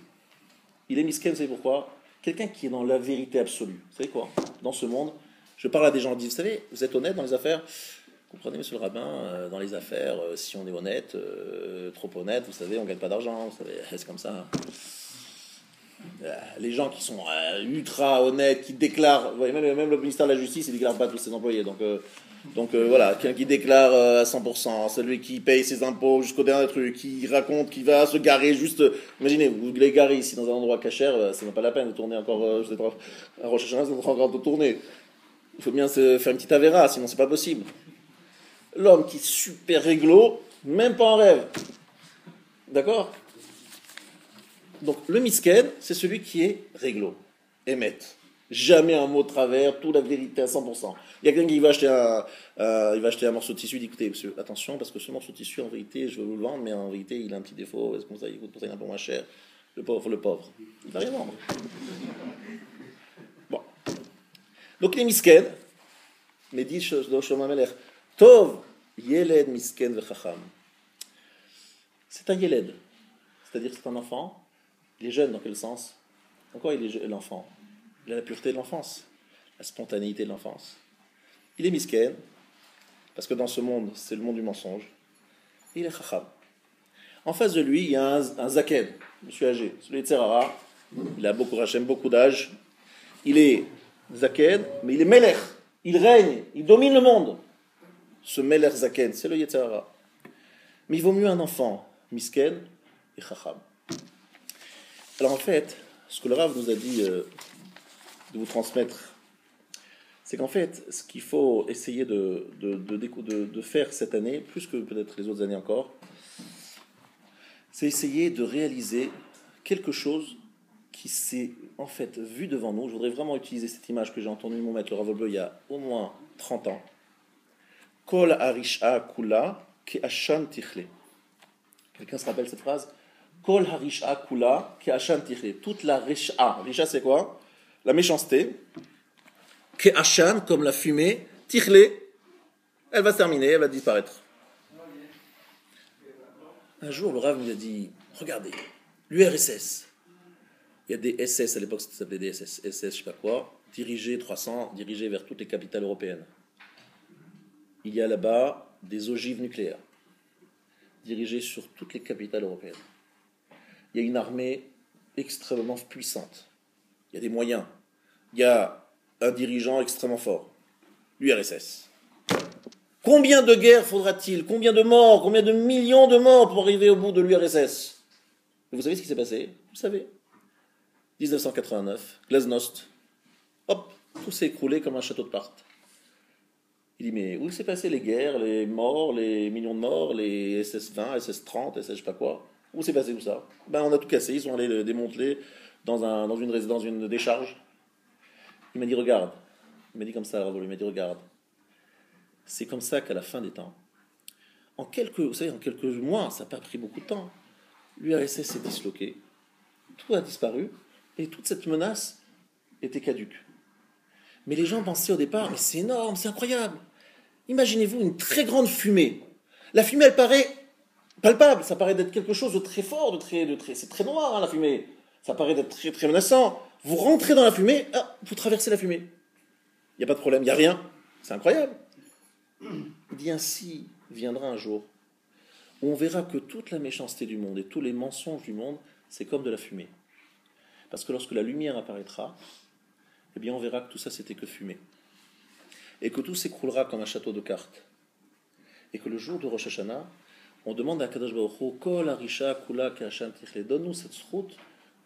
Il est misken, vous savez pourquoi? Quelqu'un qui est dans la vérité absolue. Vous savez quoi? Dans ce monde, je parle à des gens qui disent, vous savez, vous êtes honnête dans les affaires? Comprenez, monsieur le rabbin, dans les affaires, si on est honnête, trop honnête, vous savez, on ne gagne pas d'argent, vous savez, c'est comme ça. Les gens qui sont ultra honnêtes, qui déclarent, vous voyez, même le ministère de la Justice, il ne déclare pas tous ses employés. Donc voilà, quelqu'un qui déclare à 100%, celui qui paye ses impôts jusqu'au dernier truc, qui raconte qu'il va se garer juste... Imaginez, vous voulez garer ici dans un endroit cachère, c'est même pas la peine de tourner encore, à Rosh Hashanah, c'est encore de tourner. Il faut bien se faire une petite avéra, sinon c'est pas possible. L'homme qui est super réglo, même pas en rêve. D'accord? Donc le misken, c'est celui qui est réglo, émette. Jamais un mot de travers, toute la vérité à 100%. Il y a quelqu'un qui va acheter un morceau de tissu, il dit écoutez, monsieur, attention, parce que ce morceau de tissu, en vérité, je veux vous le vendre, mais en vérité, il a un petit défaut, est-ce que ça, il coûte pour ça un peu moins cher. Le pauvre, il ne va rien vendre. Bon. Donc les misken, mais dit Shlomo Amelech, Tov, Yeled misken vechacham. C'est un Yeled, c'est-à-dire que c'est un enfant. Il est jeune dans quel sens? Encore il est l'enfant. Il a la pureté de l'enfance, la spontanéité de l'enfance. Il est misken, parce que dans ce monde, c'est le monde du mensonge. Et il est chacham. En face de lui, il y a un zaken, monsieur âgé, celui de Tzerara. Il a beaucoup d'âge. Il est zaken, mais il est melech. Il règne, il domine le monde. Ce melech zaken, c'est le Yetzirara. Mais il vaut mieux un enfant, misken et chacham. Alors en fait, ce que le Rav nous a dit de vous transmettre, c'est qu'en fait, ce qu'il faut essayer de faire cette année, plus que peut-être les autres années encore, c'est essayer de réaliser quelque chose qui s'est en fait vu devant nous. Je voudrais vraiment utiliser cette image que j'ai entendue mon maître le Rav Bleu il y a au moins 30 ans. Kol harisha kula ke ashan tichle. Quelqu'un se rappelle cette phrase? Kol harisha kula ke ashan tichle. Toute la risha. Risha c'est quoi? La méchanceté. Ke ashan comme la fumée. Tichle. Elle va se terminer, elle va disparaître. Un jour, le Rav nous a dit, regardez, l'URSS, il y a des SS, à l'époque ça s'appelait des SS, je sais pas quoi, dirigés vers toutes les capitales européennes. Il y a là-bas des ogives nucléaires, dirigées sur toutes les capitales européennes. Il y a une armée extrêmement puissante. Il y a des moyens. Il y a un dirigeant extrêmement fort, l'URSS. Combien de guerres faudra-t-il? Combien de morts? Combien de millions de morts pour arriver au bout de l'URSS? Et vous savez ce qui s'est passé? Vous savez. 1989, Glasnost. Hop, tout s'est écroulé comme un château de cartes. Il dit, mais où s'est passé les guerres, les morts, les millions de morts, les SS-20, SS-30, SS je sais pas quoi? Où s'est passé tout ça? Ben, on a tout cassé, ils sont allés le démanteler dans une décharge. Il m'a dit, regarde. Il m'a dit comme ça, il m'a dit, regarde. C'est comme ça qu'à la fin des temps, en quelques mois, ça n'a pas pris beaucoup de temps, l'URSS s'est disloqué, tout a disparu, et toute cette menace était caduque. Mais les gens pensaient au départ, mais c'est énorme, c'est incroyable. Imaginez-vous une très grande fumée. La fumée, elle paraît palpable, ça paraît d'être quelque chose de très fort, c'est très noir, hein, la fumée. Ça paraît d'être très, très menaçant. Vous rentrez dans la fumée, vous traversez la fumée. Il n'y a pas de problème, il n'y a rien. C'est incroyable. Il dit ainsi viendra un jour où on verra que toute la méchanceté du monde et tous les mensonges du monde, c'est comme de la fumée. Parce que lorsque la lumière apparaîtra, eh bien on verra que tout ça c'était que fumée. Et que tout s'écroulera comme un château de cartes. Et que le jour de Rosh Hashanah, on demande à Kadosh Baruch Hu, Kol harisha kula ke'ashan tichle, donne-nous cette route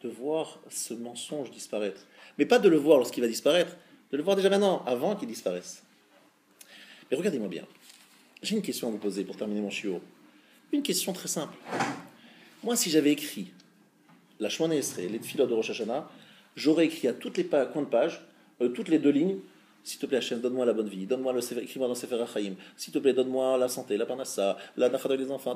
de voir ce mensonge disparaître. Mais pas de le voir lorsqu'il va disparaître, de le voir déjà maintenant, avant qu'il disparaisse. Mais regardez-moi bien. J'ai une question à vous poser pour terminer mon shiur. Une question très simple. Moi, si j'avais écrit la Shemona Esrei, les tefilot de Rosh Hashanah, j'aurais écrit à toutes les coins de page, toutes les 2 lignes, s'il te plaît Hachem, donne-moi la bonne vie, donne-moi écris-moi dans Sefer HaChaim, s'il te plaît, donne-moi la santé, la parnassa, la nachada des enfants,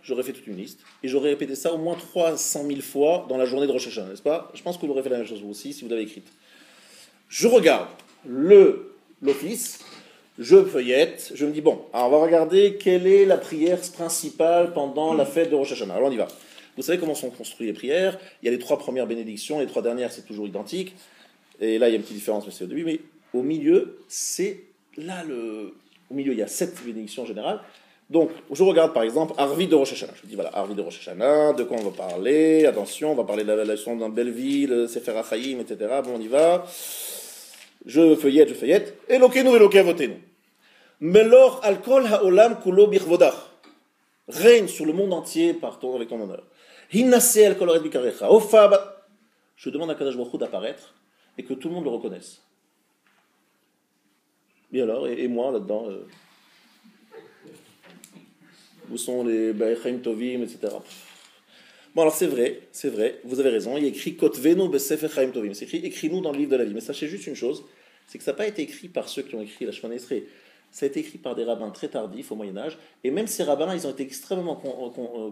J'aurais fait toute une liste, et j'aurais répété ça au moins 300 000 fois dans la journée de Rosh Hashanah, n'est-ce pas? Je pense que vous aurez fait la même chose vous aussi, si vous l'avez écrite. Je regarde l'office, je feuillette, je me dis, bon, alors on va regarder quelle est la prière principale pendant la fête de Rosh Hashanah. Alors on y va. Vous savez comment sont construites les prières? Il y a les 3 premières bénédictions, les 3 dernières, c'est toujours identique. Et là, il y a une petite différence, mais c'est au début. Mais au milieu, au milieu, il y a 7 bénédictions générales. Donc, je regarde par exemple Arvi de Rosh Hashanah. Je me dis, voilà, Arvi de Rosh Hashanah, de quoi on va parler? Attention, on va parler de la leçon d'un Belleville, Sefer HaChaim, etc. Bon, on y va. Je feuillette. Elokeinu, Elokevotenu. Melor alkol haolam kulo birvodach. Règne sur le monde entier avec ton honneur. Hinnase alkol ored bikarecha. Ofab. Je demande à Kadosh Baruch Hu d'apparaître et que tout le monde le reconnaisse. Et alors, et moi là-dedans où sont les Chaim Tovim, etc. Bon, alors c'est vrai, vous avez raison, il y a écrit Kotvenu Besefer Chaim Tovim, c'est écrit écris-nous dans le livre de la vie. Mais sachez juste une chose, c'est que ça n'a pas été écrit par ceux qui ont écrit la Shemona Esrei. Ça a été écrit par des rabbins très tardifs au Moyen-Âge, et même ces rabbins, ils ont été extrêmement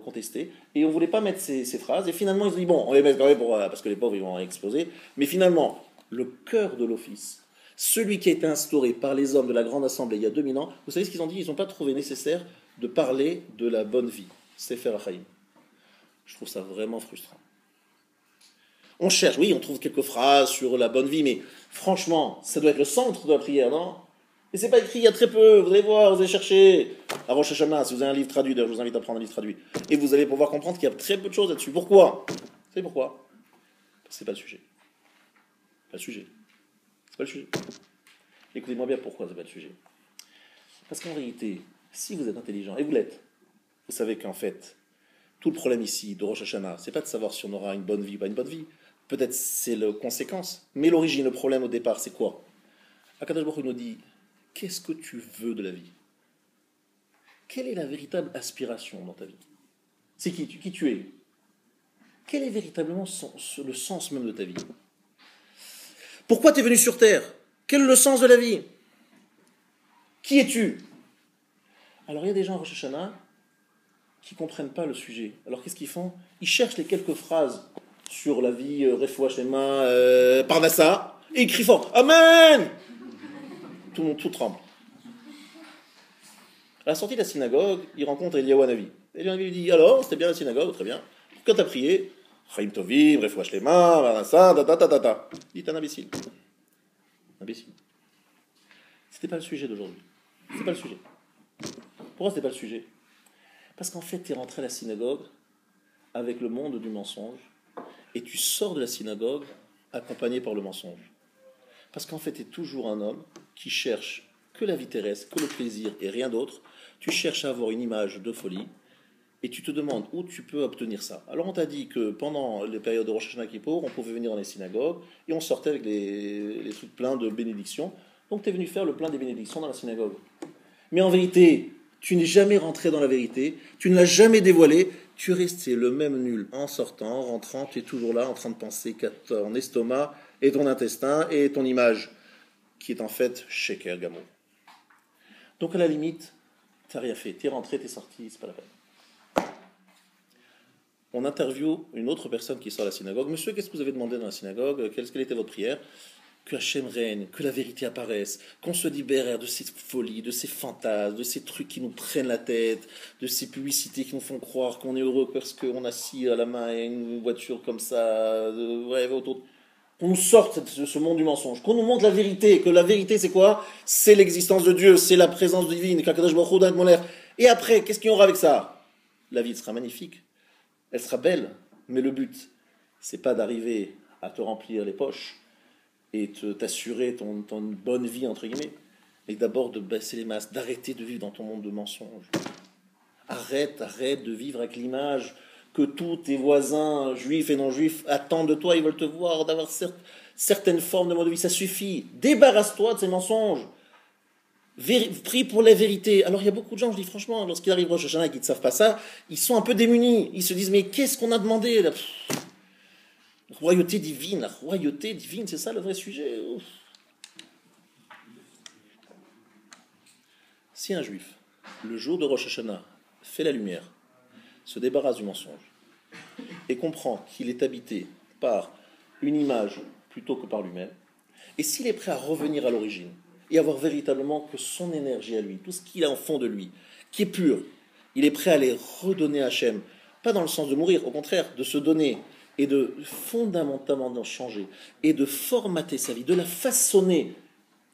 contestés, et on ne voulait pas mettre ces phrases, et finalement ils ont dit bon, on les met quand même parce que les pauvres ils vont exploser, mais finalement, le cœur de l'office, celui qui a été instauré par les hommes de la Grande Assemblée il y a 2000 ans, vous savez ce qu'ils ont dit? Ils n'ont pas trouvé nécessaire de parler de la bonne vie, Sefer HaChaim. Je trouve ça vraiment frustrant. On cherche, oui, on trouve quelques phrases sur la bonne vie, mais franchement, ça doit être le centre de la prière, non? Et c'est pas écrit, il y a très peu, vous allez voir, vous allez chercher. À Rosh Hashanah, si vous avez un livre traduit, d'ailleurs, je vous invite à prendre un livre traduit, et vous allez pouvoir comprendre qu'il y a très peu de choses là-dessus. Pourquoi? Vous savez pourquoi? Parce que c'est pas le sujet. Pas le sujet. C'est pas le sujet. Écoutez-moi bien pourquoi c'est pas le sujet. Parce qu'en réalité, si vous êtes intelligent, et vous l'êtes, vous savez qu'en fait, tout le problème ici de Rosh Hashanah, c'est pas de savoir si on aura une bonne vie ou pas une bonne vie. Peut-être c'est la conséquence. Mais l'origine, le problème au départ, c'est quoi? Akadosh Baruch Hu nous dit, qu'est-ce que tu veux de la vie? Quelle est la véritable aspiration dans ta vie? C'est qui tu es? Quel est véritablement le sens même de ta vie? Pourquoi tu es venu sur Terre? Quel est le sens de la vie? Qui es-tu? Alors il y a des gens à Rosh Hashanah qui ne comprennent pas le sujet. Alors qu'est-ce qu'ils font? Ils cherchent les quelques phrases sur la vie, Refoua Shlema, Parnassa, et ils crient fort, Amen! Tout le monde, tout tremble. À la sortie de la synagogue, il rencontre Eliyahu Hanavi. Eliyahu Hanavi lui dit, alors, c'était bien la synagogue, très bien. Pourquoi t'as prié? Chaim Tovim, Refoua Shlema, Parnassa, ta. Il dit, un imbécile. Imbécile. C'était pas le sujet d'aujourd'hui. C'était pas le sujet. Pourquoi c'était pas le sujet? Parce qu'en fait, tu es rentré à la synagogue avec le monde du mensonge et tu sors de la synagogue accompagné par le mensonge. Parce qu'en fait, tu es toujours un homme qui cherche que la vie terrestre, que le plaisir et rien d'autre. Tu cherches à avoir une image de folie et tu te demandes où tu peux obtenir ça. Alors on t'a dit que pendant les périodes de Rosh Hashanah Kippour, on pouvait venir dans les synagogues et on sortait avec les trucs pleins de bénédictions. Donc tu es venu faire le plein des bénédictions dans la synagogue. Mais en vérité, tu n'es jamais rentré dans la vérité, tu ne l'as jamais dévoilé, tu es resté le même nul en sortant, en rentrant, tu es toujours là en train de penser qu'à ton estomac et ton intestin et ton image, qui est en fait Sheker Gamo. Donc à la limite, tu n'as rien fait, tu es rentré, tu es sorti, c'est pas la peine. On interviewe une autre personne qui sort de la synagogue. Monsieur, qu'est-ce que vous avez demandé dans la synagogue? Quelle était votre prière? Que Hachem règne, que la vérité apparaisse, qu'on se libère de ces folies, de ces fantasmes, de ces trucs qui nous prennent la tête, de ces publicités qui nous font croire qu'on est heureux parce qu'on a scie à la main et une voiture comme ça, autour. Qu'on nous sorte de ce monde du mensonge, qu'on nous montre la vérité, que la vérité c'est quoi? C'est l'existence de Dieu, c'est la présence divine, et après, qu'est-ce qu'il y aura avec ça? La vie sera magnifique, elle sera belle, mais le but, c'est pas d'arriver à te remplir les poches et t'assurer ton bonne vie, entre guillemets, mais d'abord de baisser les masques, d'arrêter de vivre dans ton monde de mensonges. Arrête de vivre avec l'image que tous tes voisins, juifs et non-juifs, attendent de toi, ils veulent te voir, d'avoir certaines formes de mode de vie, ça suffit. Débarrasse-toi de ces mensonges. Prie pour la vérité. Alors il y a beaucoup de gens, je dis franchement, lorsqu'ils arrivent au Rosh Hashanah et qu'ils ne savent pas ça, ils sont un peu démunis. Ils se disent, mais qu'est-ce qu'on a demandé là? La royauté divine, c'est ça le vrai sujet. Ouf. Si un juif, le jour de Rosh Hashanah, fait la lumière, se débarrasse du mensonge, et comprend qu'il est habité par une image plutôt que par lui-même, et s'il est prêt à revenir à l'origine, et avoir véritablement que son énergie à lui, tout ce qu'il a en fond de lui, qui est pur, il est prêt à les redonner à Hachem, pas dans le sens de mourir, au contraire, de se donner, et de fondamentalement changer, et de formater sa vie, de la façonner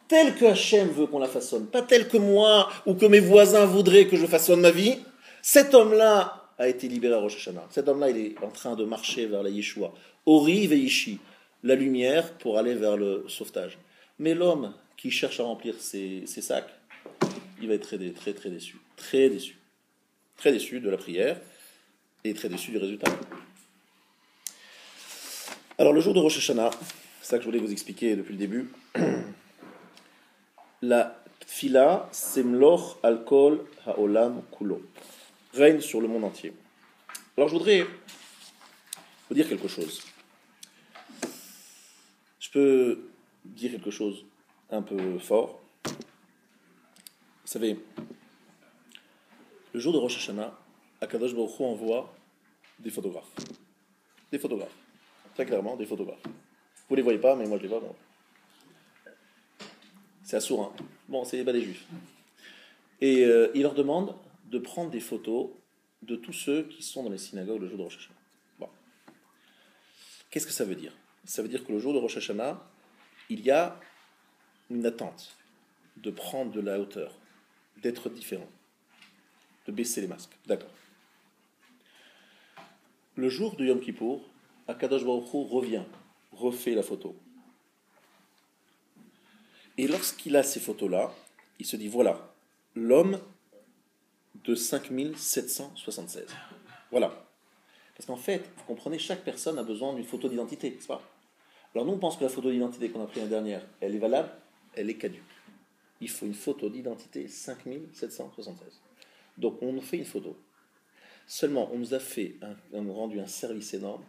telle que Hachem veut qu'on la façonne, pas telle que moi ou que mes voisins voudraient que je façonne ma vie. Cet homme-là a été libéré à Rosh Hashanah. Cet homme-là, il est en train de marcher vers la Yeshua. Ori veishi, la lumière pour aller vers le sauvetage. Mais l'homme qui cherche à remplir ses sacs, il va être très déçu. Très déçu. Très déçu de la prière et très déçu du résultat. Alors le jour de Rosh Hashanah, c'est ça que je voulais vous expliquer depuis le début, la Tfila semloch alkol haolam kulo. Règne sur le monde entier. Alors je voudrais vous dire quelque chose. Je peux dire quelque chose un peu fort. Vous savez, le jour de Rosh Hashanah, Akadosh Baruch Hu envoie des photographes. Des photographes. Très clairement, des photographes. Vous ne les voyez pas, mais moi je les vois. Bon. C'est assourd, hein. Bon, c'est pas des juifs. Et il leur demande de prendre des photos de tous ceux qui sont dans les synagogues le jour de Rosh Hashanah. Bon. Qu'est-ce que ça veut dire? Ça veut dire que le jour de Rosh Hashanah, il y a une attente de prendre de la hauteur, d'être différent, de baisser les masques. D'accord. Le jour de Yom Kippour, Akadosh Baruch Hu revient, refait la photo. Et lorsqu'il a ces photos-là, il se dit, voilà, l'homme de 5776. Voilà. Parce qu'en fait, vous comprenez, chaque personne a besoin d'une photo d'identité, n'est-ce pas? Alors nous, on pense que la photo d'identité qu'on a prise l'année dernière, elle est valable, elle est caduque. Il faut une photo d'identité 5776. Donc on nous fait une photo. Seulement, on nous a rendu un service énorme.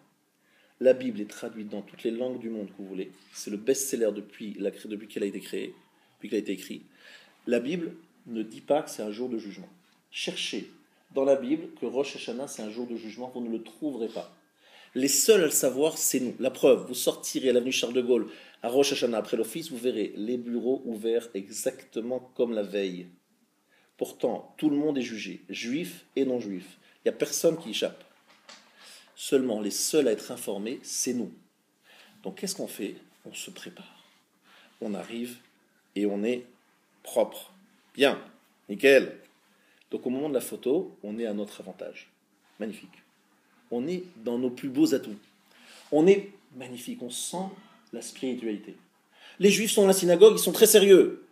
La Bible est traduite dans toutes les langues du monde que vous voulez. C'est le best-seller depuis qu'elle a été créée, depuis qu'elle a été écrite. La Bible ne dit pas que c'est un jour de jugement. Cherchez dans la Bible que Rosh Hashanah c'est un jour de jugement, vous ne le trouverez pas. Les seuls à le savoir, c'est nous. La preuve, vous sortirez à l'avenue Charles de Gaulle à Rosh Hashanah après l'office, vous verrez les bureaux ouverts exactement comme la veille. Pourtant, tout le monde est jugé, juif et non-juif. Il n'y a personne qui échappe. Seulement, les seuls à être informés, c'est nous. Donc, qu'est-ce qu'on fait? On se prépare. On arrive et on est propre. Bien, nickel. Donc, au moment de la photo, on est à notre avantage. Magnifique. On est dans nos plus beaux atouts. On est magnifique. On sent la spiritualité. Les juifs sont dans la synagogue, ils sont très sérieux.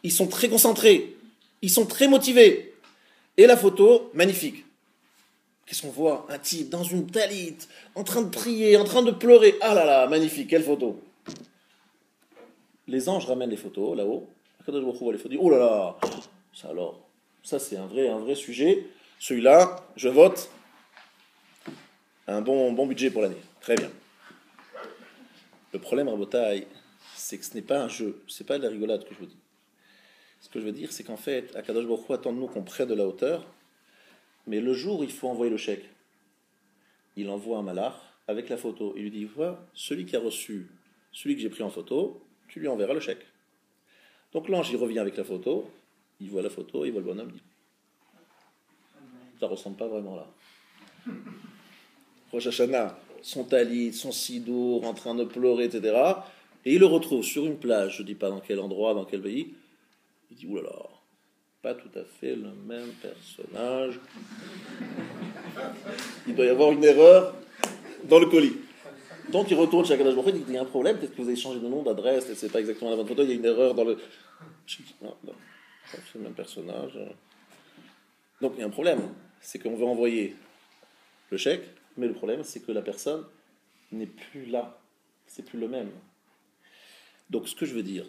Ils sont très concentrés. Ils sont très motivés. Et la photo, magnifique. Qu'est-ce qu'on voit? Un type dans une talit, en train de prier, en train de pleurer. Ah là là, magnifique, quelle photo. Les anges ramènent les photos là-haut. Akadosh Baruch Hu voit les photos. Oh là là, ça alors, ça c'est un vrai sujet. Celui-là, je vote un bon budget pour l'année. Très bien. Le problème, Rabotai, c'est que ce n'est pas un jeu, ce n'est pas de la rigolade que je vous dis. Ce que je veux dire, c'est qu'en fait, Akadosh Baruch Hu attend de nous qu'on prenne de la hauteur. Mais le jour où il faut envoyer le chèque, il envoie un malach avec la photo. Il lui dit, voilà, celui qui a reçu, celui que j'ai pris en photo, tu lui enverras le chèque. Donc l'ange, il revient avec la photo, il voit la photo, il voit le bonhomme, il dit, ça ne ressemble pas vraiment là. Rosh Hashanah, son talit, son sidour, en train de pleurer, etc. Et il le retrouve sur une plage, je ne dis pas dans quel endroit, dans quel pays. Il dit, oulala. Pas tout à fait le même personnage. Il doit y avoir une erreur dans le colis. Donc il retourne chez Akadosh Baruch Hu, il dit il y a un problème, peut-être que vous avez changé de nom, d'adresse, c'est pas exactement la bonne photo, il y a une erreur dans le... Je dis non, c'est le même personnage. Donc il y a un problème, c'est qu'on veut envoyer le chèque, mais le problème c'est que la personne n'est plus là, c'est plus le même. Donc ce que je veux dire,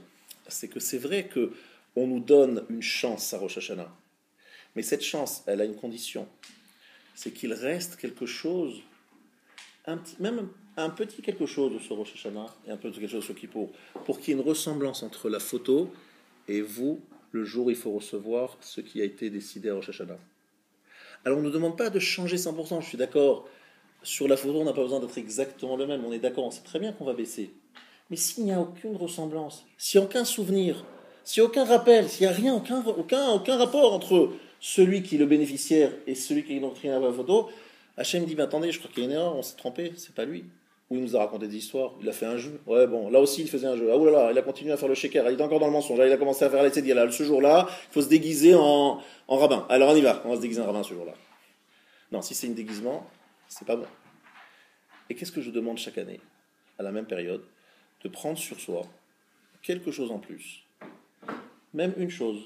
c'est que c'est vrai que on nous donne une chance à Rosh Hashanah. Mais cette chance, elle a une condition. C'est qu'il reste quelque chose, même un petit quelque chose de ce Rosh Hashanah et un petit quelque chose de ce Kippour, pour qu'il y ait une ressemblance entre la photo et vous, le jour où il faut recevoir ce qui a été décidé à Rosh Hashanah. Alors on ne nous demande pas de changer 100%, je suis d'accord. Sur la photo, on n'a pas besoin d'être exactement le même. On est d'accord, on sait très bien qu'on va baisser. Mais s'il n'y a aucune ressemblance, s'il n'y a aucun souvenir, s'il n'y a aucun rappel, s'il n'y a rien, aucun rapport entre celui qui est le bénéficiaire et celui qui est identifié dans la photo, Hachem dit, mais attendez, je crois qu'il y a une erreur, on s'est trompé, c'est pas lui. Ou il nous a raconté des histoires, il a fait un jeu. Ouais, bon, là aussi il faisait un jeu. Ah oulala, il a continué à faire le sheker, il est encore dans le mensonge. Là, il a commencé à faire la tzediyah. Là, ce jour-là, il faut se déguiser en rabbin. Alors on y va, on va se déguiser en rabbin ce jour-là. Non, si c'est un déguisement, c'est pas bon. Et qu'est-ce que je demande chaque année, à la même période, de prendre sur soi quelque chose en plus. Même une chose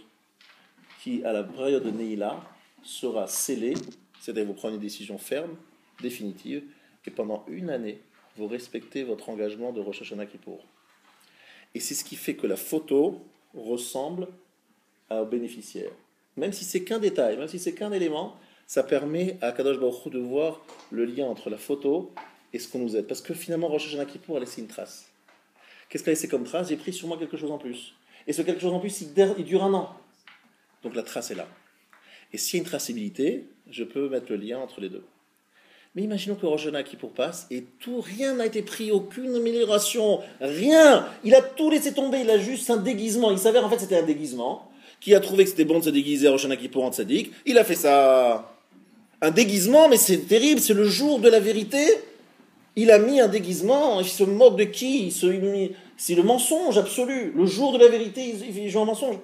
qui, à la période de Neila, sera scellée, c'est-à-dire vous prenez une décision ferme, définitive, et pendant une année, vous respectez votre engagement de Rosh Hashanah Kippour. Et c'est ce qui fait que la photo ressemble aux bénéficiaires. Même si c'est qu'un détail, même si c'est qu'un élément, ça permet à Kadosh Baruch Hu de voir le lien entre la photo et ce qu'on nous aide. Parce que finalement, Rosh Hashanah Kippour a laissé une trace. Qu'est-ce qu'elle a laissé comme trace? J'ai pris sur moi quelque chose en plus. Et ce quelque chose en plus, il dure un an. Donc la trace est là. Et s'il y a une traçabilité, je peux mettre le lien entre les deux. Mais imaginons que Rosh Hashanah Kippour passe et rien n'a été pris, aucune amélioration, rien. Il a tout laissé tomber, il a juste un déguisement. Il s'avère en fait c'était un déguisement. Qui a trouvé que c'était bon de se déguiser à Rosh Hashanah Kippour en tzaddik. Il a fait ça. Un déguisement, mais c'est terrible, c'est le jour de la vérité. Il a mis un déguisement, il se moque de qui? C'est le mensonge absolu. Le jour de la vérité, il joue un mensonge.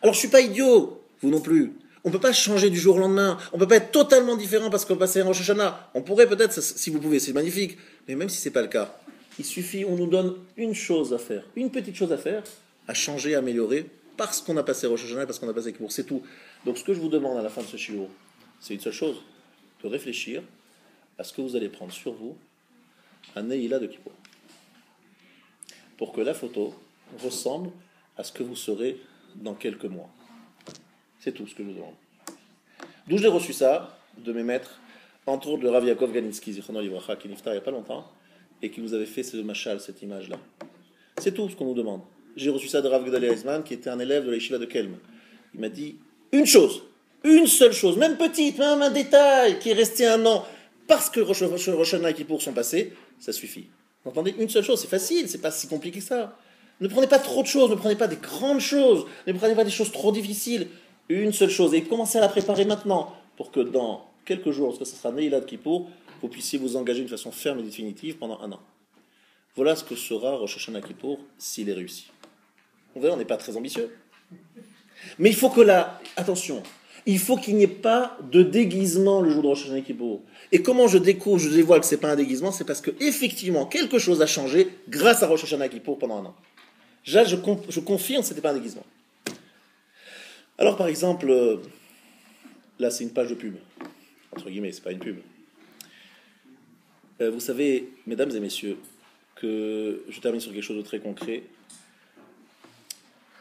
Alors je ne suis pas idiot, vous non plus. On ne peut pas changer du jour au lendemain. On ne peut pas être totalement différent parce qu'on passe à Rosh Hashanah. On pourrait peut-être, si vous pouvez, c'est magnifique. Mais même si ce n'est pas le cas, il suffit, on nous donne une chose à faire, une petite chose à faire, à changer, à améliorer, parce qu'on a passé Rosh Hashanah, parce qu'on a passé Kippour. C'est tout. Donc ce que je vous demande à la fin de ce shiur, c'est une seule chose, de réfléchir à ce que vous allez prendre sur vous un Neila de Kippour. Pour que la photo ressemble à ce que vous serez dans quelques mois. C'est tout ce que je vous demande. D'où j'ai reçu ça? De mes maîtres, entre autres le Rav Yaakov Ganitsky, Zichrono Livracha, qui niftar il n'y a pas longtemps, et qui nous avait fait ce machal, cette image-là. C'est tout ce qu'on nous demande. J'ai reçu ça de Rav Gedalia Eizman, qui était un élève de la yeshiva de Kelm. Il m'a dit une chose, une seule chose, même petite, même un détail, qui est resté un an, parce que Rosh Hashanah et Kippour sont passés, ça suffit. Vous entendez? Une seule chose, c'est facile, c'est pas si compliqué que ça. Ne prenez pas trop de choses, ne prenez pas des grandes choses, ne prenez pas des choses trop difficiles. Une seule chose, et commencez à la préparer maintenant, pour que dans quelques jours, lorsque ce sera Neila de Kippour, vous puissiez vous engager d'une façon ferme et définitive pendant un an. Voilà ce que sera Rosh Hashanah Kippour s'il est réussi. On verra, on n'est pas très ambitieux. Mais il faut que attention, il faut qu'il n'y ait pas de déguisement le jour de Rosh Hashanah Kippour. Et comment je découvre, je dévoile que ce n'est pas un déguisement, c'est parce que effectivement quelque chose a changé grâce à Rosh Hashanah Kippour pendant un an. Là, je confirme que ce n'était pas un déguisement. Alors par exemple, là c'est une page de pub, entre guillemets, c'est pas une pub. Vous savez, mesdames et messieurs, que je termine sur quelque chose de très concret.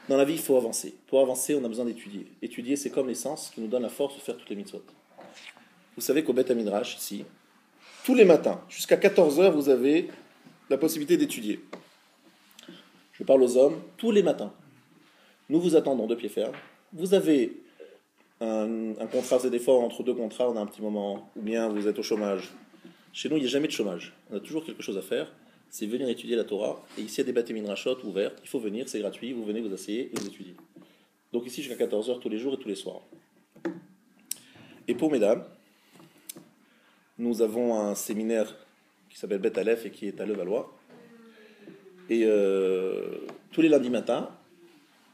Dans la vie, il faut avancer. Pour avancer, on a besoin d'étudier. Étudier, c'est comme l'essence qui nous donne la force de faire toutes les mitzvot. Vous savez qu'au Beth Midrash, ici, tous les matins, jusqu'à 14h, vous avez la possibilité d'étudier. Je parle aux hommes, tous les matins. Nous vous attendons de pied ferme. Vous avez un contrat, c'est des fois entre deux contrats, on a un petit moment, ou bien vous êtes au chômage. Chez nous, il n'y a jamais de chômage. On a toujours quelque chose à faire. C'est venir étudier la Torah. Et ici, il y a des bâtiments Midrashot ouverts. Il faut venir, c'est gratuit. Vous venez, vous asseyez et vous étudiez. Donc ici, jusqu'à 14h, tous les jours et tous les soirs. Et pour mesdames, nous avons un séminaire qui s'appelle Bet Aleph et qui est à Levallois. Et tous les lundis matins,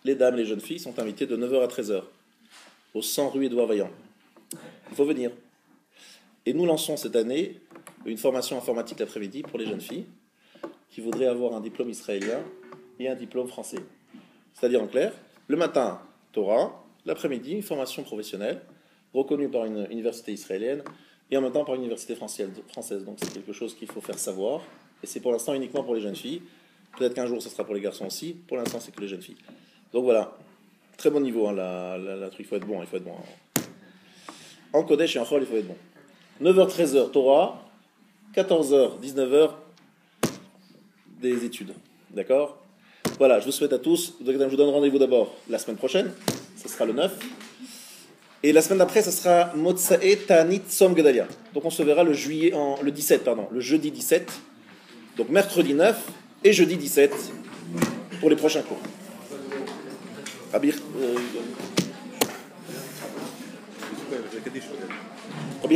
les dames, les jeunes filles sont invitées de 9h à 13h au 100 rue Édouard Vaillant. Il faut venir. Et nous lançons cette année une formation informatique l'après-midi pour les jeunes filles qui voudraient avoir un diplôme israélien et un diplôme français. C'est-à-dire en clair, le matin, Torah, l'après-midi, une formation professionnelle reconnue par une université israélienne et en même temps par une université française. Donc c'est quelque chose qu'il faut faire savoir. Et c'est pour l'instant uniquement pour les jeunes filles. Peut-être qu'un jour ce sera pour les garçons aussi. Pour l'instant, c'est que les jeunes filles. Donc voilà, très bon niveau, hein, il faut être bon, En Kodesh et en Chol, il faut être bon. 9h, 13h, Torah, 14h, 19h, des études. D'accord? Voilà, je vous souhaite à tous, je vous donne rendez-vous d'abord la semaine prochaine, ce sera le 9. Et la semaine d'après, ce sera Motsae Ta'anit Tzom Gedalia. Donc on se verra le jeudi 17. Donc mercredi 9 et jeudi 17 pour les prochains cours. Rabbi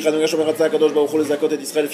Hanouka Shomer Hatzah, Kadosh Baruch Hu, les Zakot et d'Israël.